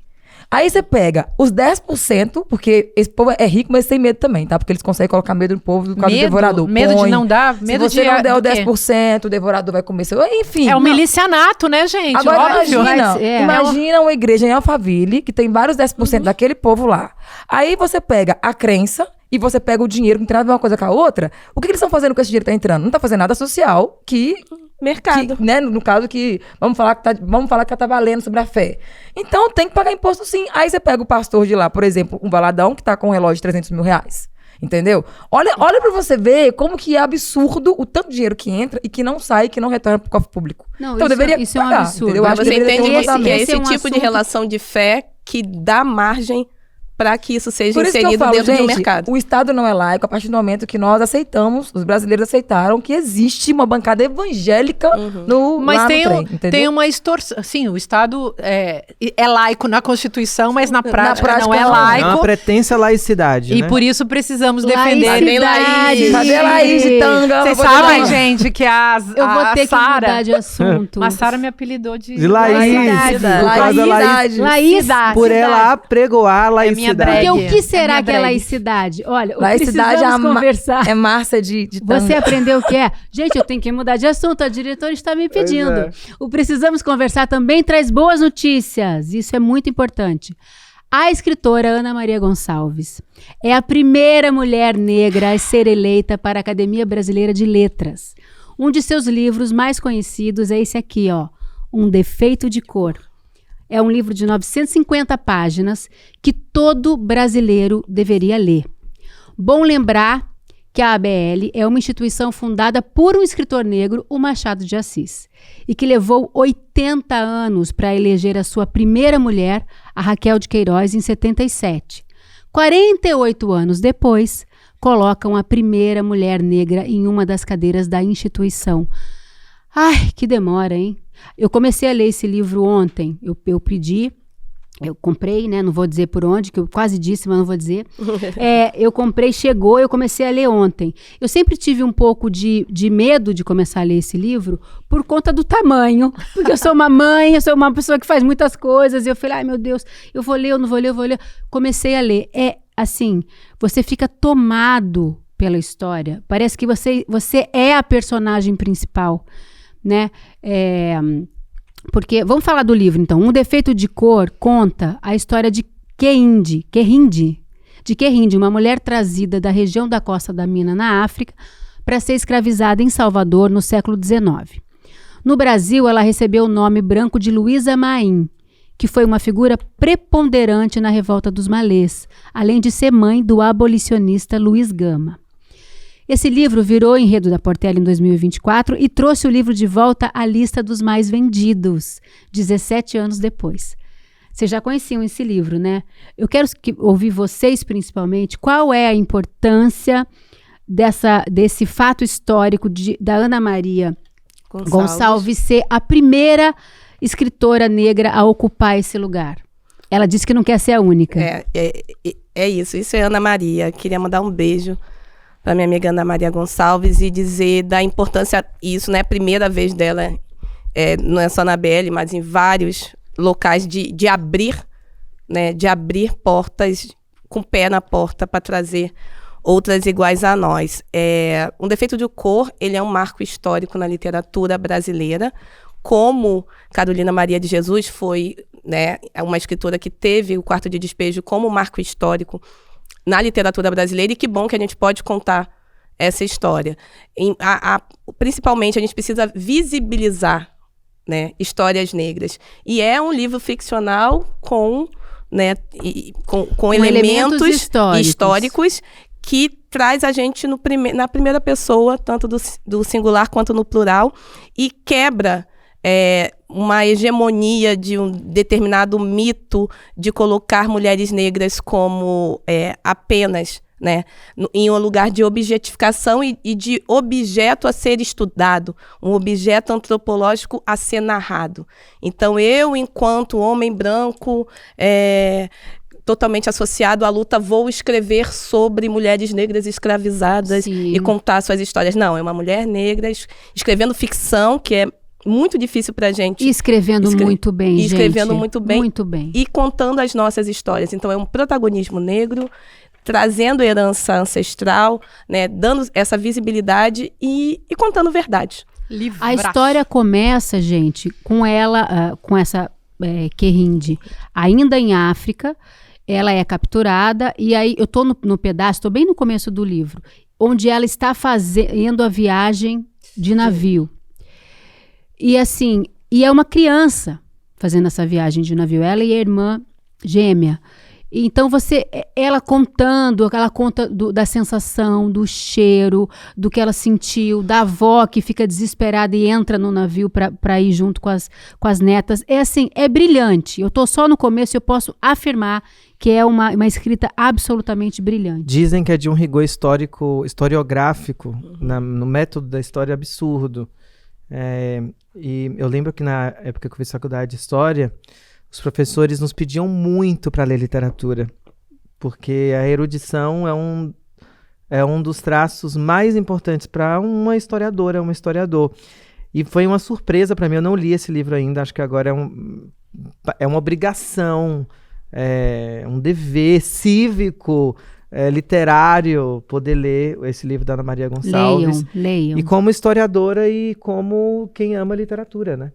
Speaker 4: Aí você pega os 10%, porque esse povo é rico, mas tem medo também, tá? Porque eles conseguem colocar medo no povo por causa do devorador.
Speaker 1: Medo de não dar? Medo
Speaker 4: Se você não der o 10%, o devorador vai comer seu... Enfim.
Speaker 1: É um milicianato, né, gente?
Speaker 4: Agora
Speaker 1: óbvio.
Speaker 4: imagina uma igreja em Alphaville, que tem vários 10% daquele povo lá. Aí você pega a crença e você pega o dinheiro, que não tem nada a ver uma coisa com a outra. O que eles estão fazendo com esse dinheiro que tá entrando? Não tá fazendo nada social
Speaker 5: mercado.
Speaker 4: Né, no caso que vamos falar que tá valendo sobre a fé. Então tem que pagar imposto sim. Aí você pega o pastor de lá, por exemplo, um baladão que tá com um relógio de 300 mil reais. Entendeu? Olha pra você ver como que é absurdo o tanto de dinheiro que entra e que não sai, que não retorna pro cofre público.
Speaker 2: Não,
Speaker 4: então deveria
Speaker 2: isso é um
Speaker 4: pagar,
Speaker 2: absurdo.
Speaker 4: entendeu? Eu acho
Speaker 5: Você
Speaker 4: que deveria ter
Speaker 5: entende que é
Speaker 2: esse
Speaker 5: esse
Speaker 2: é um
Speaker 5: tipo de
Speaker 2: assunto...
Speaker 5: relação de fé que dá margem para que isso seja
Speaker 4: Por isso
Speaker 5: inserido
Speaker 4: que eu falo,
Speaker 5: dentro
Speaker 4: gente,
Speaker 5: do mercado.
Speaker 4: O Estado não é laico a partir do momento que nós aceitamos, os brasileiros aceitaram que existe uma bancada evangélica
Speaker 1: Mas
Speaker 4: lá
Speaker 1: tem,
Speaker 4: no trem, entendeu?
Speaker 1: tem uma extorsão. Sim, o Estado é laico na Constituição, mas na prática não é
Speaker 3: É
Speaker 1: laico.
Speaker 3: uma pretensa laicidade,
Speaker 1: E
Speaker 3: né?
Speaker 1: por isso precisamos defender.
Speaker 2: Laicidade.
Speaker 4: Cadê Laís de tanga?
Speaker 1: Vocês
Speaker 4: Eu vou
Speaker 1: sabem,
Speaker 4: dar-
Speaker 1: gente, que
Speaker 2: Eu vou ter que
Speaker 1: Sara,
Speaker 2: mudar de assunto.
Speaker 1: a Sara me apelidou de
Speaker 3: De Laís. Por causa da Laís.
Speaker 2: Laicidade.
Speaker 3: Por ela apregoar a
Speaker 1: É minha
Speaker 3: laicidade.
Speaker 1: brega.
Speaker 2: Porque o que será
Speaker 1: minha
Speaker 2: que é
Speaker 1: brega.
Speaker 2: laicidade? Olha,
Speaker 4: Laicidade
Speaker 2: precisamos conversar.
Speaker 4: é Márcia de tanga.
Speaker 2: Você aprendeu o que é? Gente, eu tenho que mudar de assunto, a diretora está me pedindo.
Speaker 3: é.
Speaker 2: O Precisamos Conversar também traz boas notícias, isso é muito importante. A escritora Ana Maria Gonçalves é a primeira mulher negra a ser eleita para a Academia Brasileira de Letras. Um de seus livros mais conhecidos é esse aqui, ó, Um Defeito de Cor. É um livro de 950 páginas que todo brasileiro deveria ler. Bom lembrar que a ABL é uma instituição fundada por um escritor negro, o Machado de Assis, e que levou 80 anos para eleger a sua primeira mulher, a Raquel de Queiroz, em 77. 48 anos depois, colocam a primeira mulher negra em uma das cadeiras da instituição. Ai, que demora, hein? Eu comecei a ler esse livro ontem, eu pedi Eu comprei, né? Não vou dizer por onde, que eu quase disse, mas não vou dizer. Eu comprei, chegou, eu comecei a ler ontem. Eu sempre tive um pouco de medo de começar a ler esse livro por conta do tamanho. Porque eu sou uma mãe, eu sou uma pessoa que faz muitas coisas. E eu falei, ai meu Deus, eu vou ler, eu não vou ler, eu vou ler. Comecei a ler. Assim, você fica tomado pela história. Parece que você é a personagem principal, né? Porque, vamos falar do livro, então. Um Defeito de Cor conta a história de Kehinde, uma mulher trazida da região da Costa da Mina, na África, para ser escravizada em Salvador no século XIX. No Brasil, ela recebeu o nome branco de Luísa Maim, que foi uma figura preponderante na Revolta dos Malês, além de ser mãe do abolicionista Luiz Gama. Esse livro virou enredo da Portela em 2024 e trouxe o livro de volta à lista dos mais vendidos, 17 anos depois. Vocês já conheciam esse livro, né? Eu quero ouvir vocês, principalmente, qual é a importância desse fato histórico da Ana Maria Gonçalves ser a primeira escritora negra a ocupar esse lugar. Ela disse que não quer ser a única.
Speaker 5: É isso é Ana Maria. Queria mandar um beijo para minha amiga Ana Maria Gonçalves e dizer da importância, isso não é a primeira vez dela, não é só na BL, mas em vários locais de abrir, né, de abrir portas com o pé na porta para trazer outras iguais a nós. Um Defeito de Cor, ele é um marco histórico na literatura brasileira, como Carolina Maria de Jesus foi, né, uma escritora que teve o Quarto de Despejo como marco histórico na literatura brasileira, e que bom que a gente pode contar essa história. Principalmente, a gente precisa visibilizar, né, histórias negras. E é um livro ficcional com elementos históricos que traz a gente na primeira pessoa, tanto do singular quanto no plural, e quebra uma hegemonia de um determinado mito de colocar mulheres negras como apenas, né, em um lugar de objetificação e de objeto a ser estudado, um objeto antropológico a ser narrado. Então, eu, enquanto homem branco, totalmente associado à luta, vou escrever sobre mulheres negras escravizadas. Sim. E contar suas histórias. Não, é uma mulher negra escrevendo ficção, que é muito difícil pra gente.
Speaker 2: E escrevendo muito bem, gente.
Speaker 5: Escrevendo muito bem.
Speaker 2: Muito bem.
Speaker 5: E contando as nossas histórias. Então, é um protagonismo negro, trazendo herança ancestral, né, dando essa visibilidade e contando verdade.
Speaker 2: A história começa, gente, com ela, com essa Kehinde, ainda em África. Ela é capturada, e aí eu tô no pedaço, tô bem no começo do livro, onde ela está fazendo a viagem de navio. E assim, é uma criança fazendo essa viagem de navio, ela e a irmã gêmea. Então ela conta da sensação, do cheiro, do que ela sentiu, da avó que fica desesperada e entra no navio para ir junto com as netas. É brilhante. Eu tô só no começo e eu posso afirmar que é uma escrita absolutamente brilhante.
Speaker 3: Dizem que é de um rigor historiográfico, no método da história absurdo. E eu lembro que na época que eu fiz faculdade de História, os professores nos pediam muito para ler literatura, porque a erudição é um dos traços mais importantes para uma historiadora, um historiador. E foi uma surpresa para mim, eu não li esse livro ainda, acho que agora é uma obrigação, um dever cívico, literário, poder ler esse livro da Ana Maria Gonçalves.
Speaker 2: Leiam.
Speaker 3: E como historiadora e como quem ama literatura, né?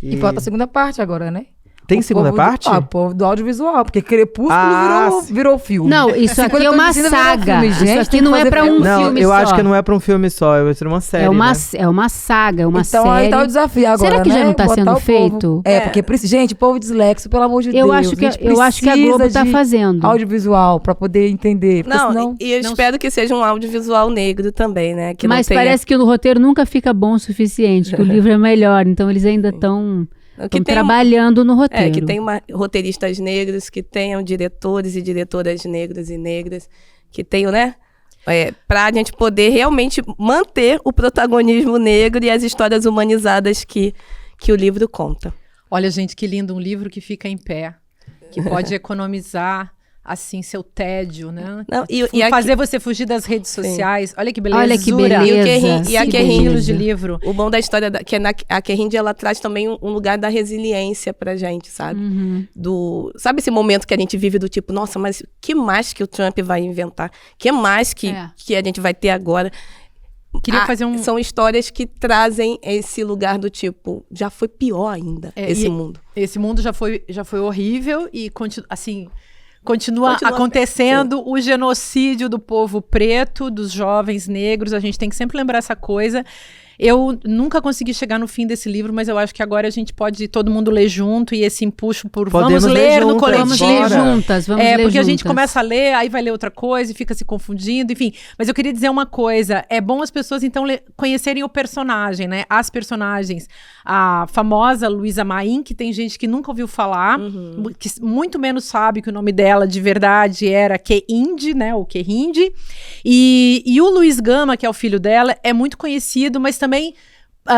Speaker 4: E falta a segunda parte agora, né?
Speaker 3: Tem segunda parte?
Speaker 4: O povo do audiovisual, porque Crepúsculo virou filme.
Speaker 2: Não, isso aqui é uma saga.
Speaker 4: Filme, gente,
Speaker 2: isso aqui não é pra um filme só.
Speaker 3: Eu acho que não é pra um filme só, vai ser uma série,
Speaker 2: É uma saga, é uma série.
Speaker 4: Então aí tá o desafio agora,
Speaker 2: Será que já não tá
Speaker 4: botar
Speaker 2: sendo feito?
Speaker 4: Porque, gente, o povo dislexo, pelo amor de Deus.
Speaker 2: Eu acho que a Globo tá fazendo.
Speaker 4: Audiovisual, pra poder entender.
Speaker 5: E eu espero que seja um audiovisual negro também, né? Que
Speaker 2: mas parece que o roteiro nunca fica bom o suficiente, que o livro é melhor, então eles ainda estão trabalhando no roteiro.
Speaker 5: Que tem roteiristas negros, que tenham diretores e diretoras negros e negras, que tenham, né? Para a gente poder realmente manter o protagonismo negro e as histórias humanizadas que o livro conta.
Speaker 1: Olha, gente, que lindo, um livro que fica em pé. que pode economizar assim seu tédio, né?
Speaker 5: Não,
Speaker 1: Fazer você fugir das redes sociais. Olha que beleza.
Speaker 2: Olha que beleza.
Speaker 5: E a
Speaker 1: quilos de livro.
Speaker 5: O bom da história a Querinde, ela traz também um lugar da resiliência pra gente, sabe? Sabe esse momento que a gente vive do tipo, nossa, mas que mais que o Trump vai inventar? Que mais que a gente vai ter agora?
Speaker 1: Queria fazer
Speaker 5: São histórias que trazem esse lugar do tipo, já foi pior ainda, esse mundo.
Speaker 1: Esse mundo já foi horrível e continua acontecendo o genocídio do povo preto, dos jovens negros. A gente tem que sempre lembrar essa coisa. Eu nunca consegui chegar no fim desse livro, mas eu acho que agora a gente pode todo mundo ler junto e esse empuxo por
Speaker 3: Podemos
Speaker 1: vamos ler no
Speaker 3: juntas,
Speaker 1: coletivo.
Speaker 2: Vamos ler juntas, vamos ler
Speaker 1: porque
Speaker 2: juntas.
Speaker 1: a gente começa a ler, aí vai ler outra coisa e fica se confundindo, enfim. Mas eu queria dizer uma coisa, é bom as pessoas então conhecerem o personagem, né? As personagens. A famosa Luísa Maim, que tem gente que nunca ouviu falar, que muito menos sabe que o nome dela de verdade era Querinde, né? Ou Querinde. E o Luiz Gama, que é o filho dela, é muito conhecido, mas também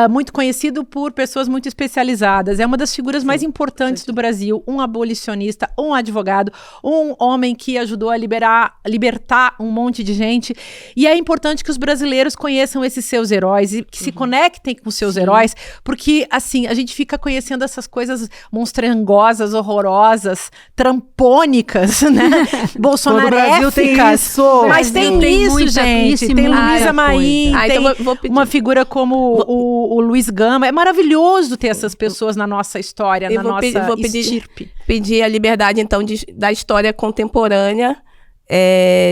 Speaker 1: muito conhecido por pessoas muito especializadas. É uma das figuras mais importantes do Brasil, um abolicionista, um advogado, um homem que ajudou a libertar um monte de gente. E é importante que os brasileiros conheçam esses seus heróis e que se conectem com seus heróis, porque assim, a gente fica conhecendo essas coisas monstrangosas, horrorosas, trampônicas, né? Bolsonaréficas.
Speaker 3: Tem isso.
Speaker 1: Mas tem isso, gente. Tem Luísa Maim, tem
Speaker 5: então vou pedir.
Speaker 1: uma figura como o Luiz Gama. É maravilhoso ter essas pessoas na nossa história, na nossa estirpe.
Speaker 5: Pedir a liberdade, então, da história contemporânea,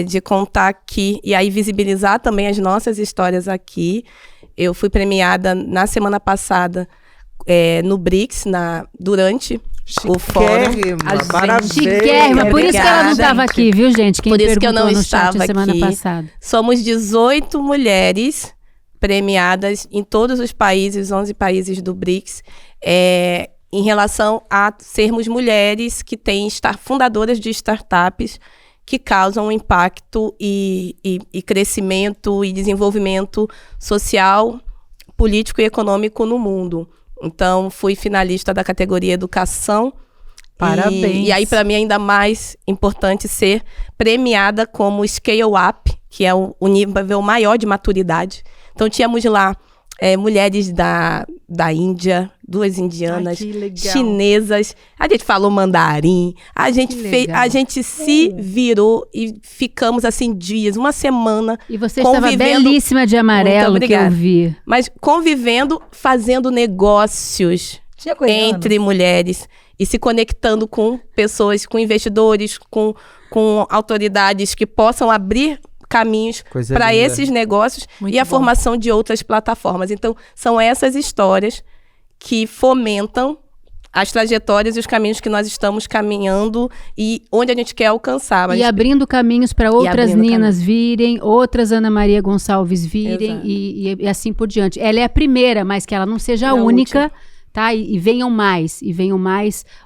Speaker 5: de contar aqui, e aí visibilizar também as nossas histórias aqui. Eu fui premiada na semana passada no BRICS, durante o fórum.
Speaker 2: Chiquérrima, por isso que ela não estava aqui, viu, gente? Quem
Speaker 5: por isso que eu
Speaker 2: perguntou
Speaker 5: não
Speaker 2: no chat
Speaker 5: estava
Speaker 2: semana
Speaker 5: aqui.
Speaker 2: passada.
Speaker 5: Somos 18 mulheres premiadas em todos os países, 11 países do BRICS, em relação a sermos mulheres que têm fundadoras de startups que causam impacto e crescimento e desenvolvimento social, político e econômico no mundo. Então, fui finalista da categoria Educação.
Speaker 1: Parabéns.
Speaker 5: E aí, para mim, é ainda mais importante ser premiada como Scale Up, que é o nível maior de maturidade. Então, tínhamos lá mulheres da Índia, 2 indianas, chinesas. A gente falou mandarim. A gente se virou e ficamos, assim, dias, uma semana.
Speaker 2: E você estava belíssima de amarelo, que eu vi.
Speaker 5: Mas convivendo, fazendo negócios entre mulheres e se conectando com pessoas, com investidores, com autoridades que possam abrir caminhos para esses negócios e a formação de outras plataformas. Então, são essas histórias que fomentam as trajetórias e os caminhos que nós estamos caminhando e onde a gente quer alcançar.
Speaker 2: E abrindo caminhos para outras Ninas virem, outras Ana Maria Gonçalves virem e assim por diante. Ela é a primeira, mas que ela não seja a única. Tá? E venham mais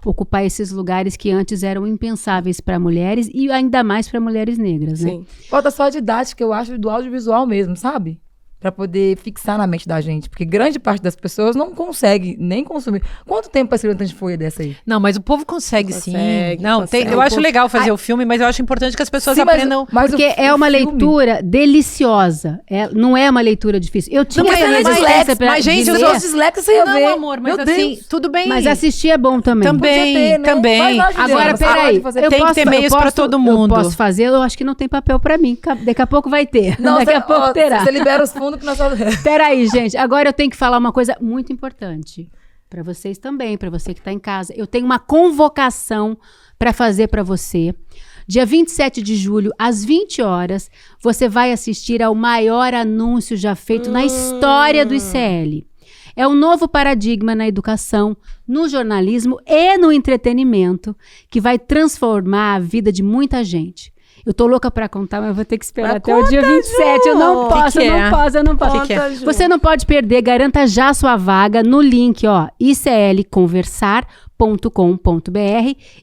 Speaker 2: ocupar esses lugares que antes eram impensáveis para mulheres e ainda mais para mulheres negras, né?
Speaker 4: Sim. Falta só a didática, eu acho, do audiovisual mesmo, sabe? Para poder fixar na mente da gente. Porque grande parte das pessoas não consegue nem consumir. Quanto tempo para escrever uma tanta folha dessa aí?
Speaker 1: Não, mas o povo consegue sim. Não, eu acho legal fazer o filme, mas eu acho importante que as pessoas aprendam.
Speaker 2: Porque é uma leitura deliciosa. Não é uma leitura difícil. Eu tinha resistência para
Speaker 1: mas, gente,
Speaker 4: eu sou dislexa sem ver.
Speaker 1: Não, amor, mas assim, tudo bem.
Speaker 2: Mas assistir é bom também.
Speaker 1: Também.
Speaker 2: Agora, peraí.
Speaker 1: Tem que ter meios para todo mundo.
Speaker 2: Eu posso fazer, eu acho que não tem papel para mim. Daqui a pouco vai ter. Daqui a pouco terá.
Speaker 4: Você libera os fundos que nós só...
Speaker 2: Peraí, gente. Agora eu tenho que falar uma coisa muito importante. Para vocês também, para você que está em casa. Eu tenho uma convocação para fazer para você. Dia 27 de julho, às 20 horas, você vai assistir ao maior anúncio já feito na história do ICL. É um novo paradigma na educação, no jornalismo e no entretenimento que vai transformar a vida de muita gente. Eu tô louca pra contar, mas eu vou ter que esperar até o dia 27. Eu não posso. Você não pode perder. Garanta já sua vaga no link, ó, iclconversar.com.br.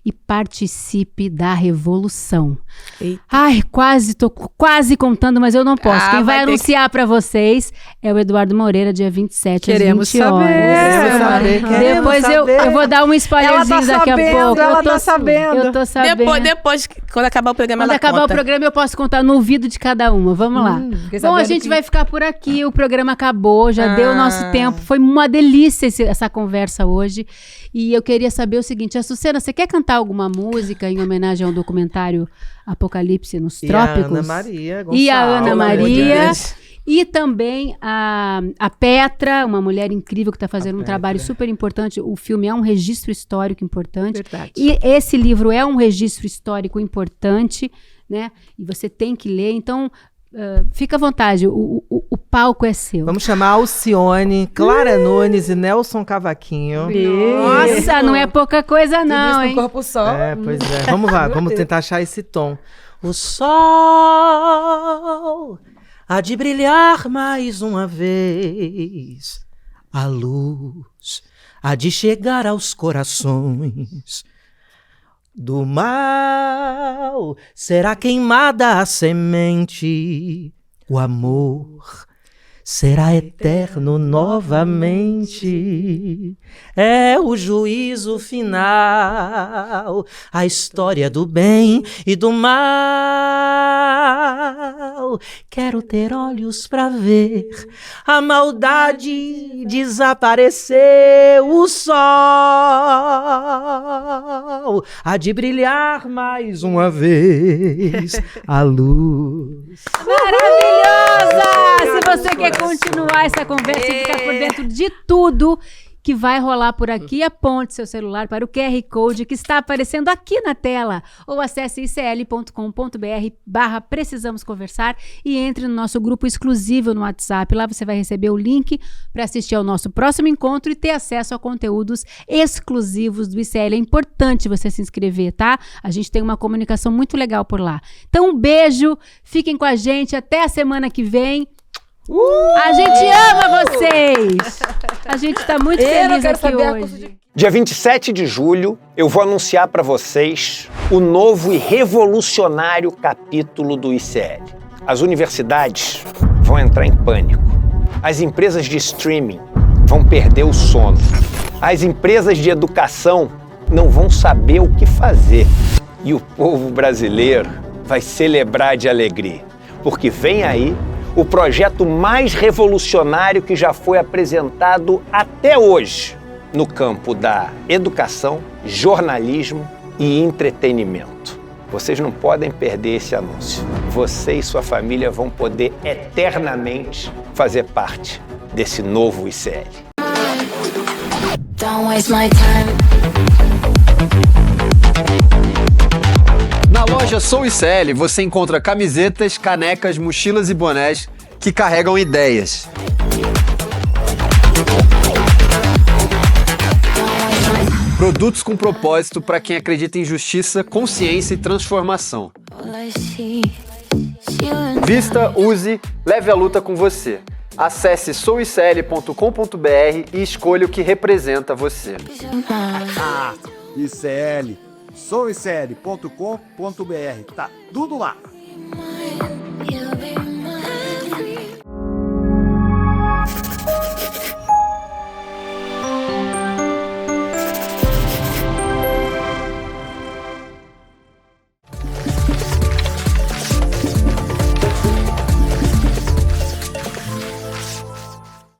Speaker 2: e participe da revolução.
Speaker 5: Eita.
Speaker 2: Ai, tô quase contando, mas eu não posso. Quem vai anunciar pra vocês é o Eduardo Moreira, dia 27
Speaker 1: Queremos
Speaker 2: às 20
Speaker 1: saber.
Speaker 2: horas. Depois eu vou dar um spoilerzinho daqui a pouco.
Speaker 1: Ela tá sabendo.
Speaker 2: Eu tô sabendo.
Speaker 5: Depois, quando acabar o programa,
Speaker 2: Quando
Speaker 5: ela
Speaker 2: acabar
Speaker 5: conta.
Speaker 2: o programa, eu posso contar no ouvido de cada uma. Vamos lá. Bom, a gente vai ficar por aqui. O programa acabou, já deu o nosso tempo. Foi uma delícia essa conversa hoje. E eu queria saber o seguinte, Açucena, você quer cantar alguma música em homenagem ao documentário Apocalipse nos Trópicos?
Speaker 3: A Ana Maria Gonçalves.
Speaker 2: E a Ana Maria.
Speaker 5: Deus.
Speaker 2: E também a Petra, uma mulher incrível que está fazendo um trabalho super importante. O filme é um registro histórico importante.
Speaker 1: Verdade.
Speaker 2: E esse livro é um registro histórico importante, né? E você tem que ler. Então, fica à vontade, o palco é seu.
Speaker 3: Vamos chamar Alcione, Clara Nunes e Nelson Cavaquinho.
Speaker 2: Nossa, não é pouca coisa não, hein?
Speaker 4: corpo só.
Speaker 3: Pois é. Vamos lá, vamos tentar achar esse tom. O sol há de brilhar mais uma vez. A luz há de chegar aos corações. Do mal será queimada a semente. O amor será eterno novamente. É o juízo final, a história do bem e do mal. Quero ter olhos pra ver a maldade desaparecer. O sol há de brilhar mais uma vez. A luz.
Speaker 2: Maravilhosa! Se você quer continuar essa conversa e ficar por dentro de tudo que vai rolar por aqui, aponte seu celular para o QR Code que está aparecendo aqui na tela ou acesse icl.com.br/precisamos conversar e entre no nosso grupo exclusivo no WhatsApp. Lá você vai receber o link para assistir ao nosso próximo encontro e ter acesso a conteúdos exclusivos do ICL. É importante você se inscrever, tá? A gente tem uma comunicação muito legal por lá. Então, um beijo, fiquem com a gente, até a semana que vem. A gente ama vocês! A gente tá muito feliz aqui hoje.
Speaker 6: Dia 27 de julho, eu vou anunciar para vocês o novo e revolucionário capítulo do ICL. As universidades vão entrar em pânico. As empresas de streaming vão perder o sono. As empresas de educação não vão saber o que fazer. E o povo brasileiro vai celebrar de alegria, porque vem aí o projeto mais revolucionário que já foi apresentado até hoje no campo da educação, jornalismo e entretenimento. Vocês não podem perder esse anúncio. Você e sua família vão poder eternamente fazer parte desse novo ICL.
Speaker 7: Don't waste my time.
Speaker 8: Na loja Sou ICL você encontra camisetas, canecas, mochilas e bonés que carregam ideias. Produtos com propósito para quem acredita em justiça, consciência e transformação. Vista, use, leve a luta com você. Acesse souicl.com.br e escolha o que representa você.
Speaker 9: ICL, souicl.com.br, tá tudo lá.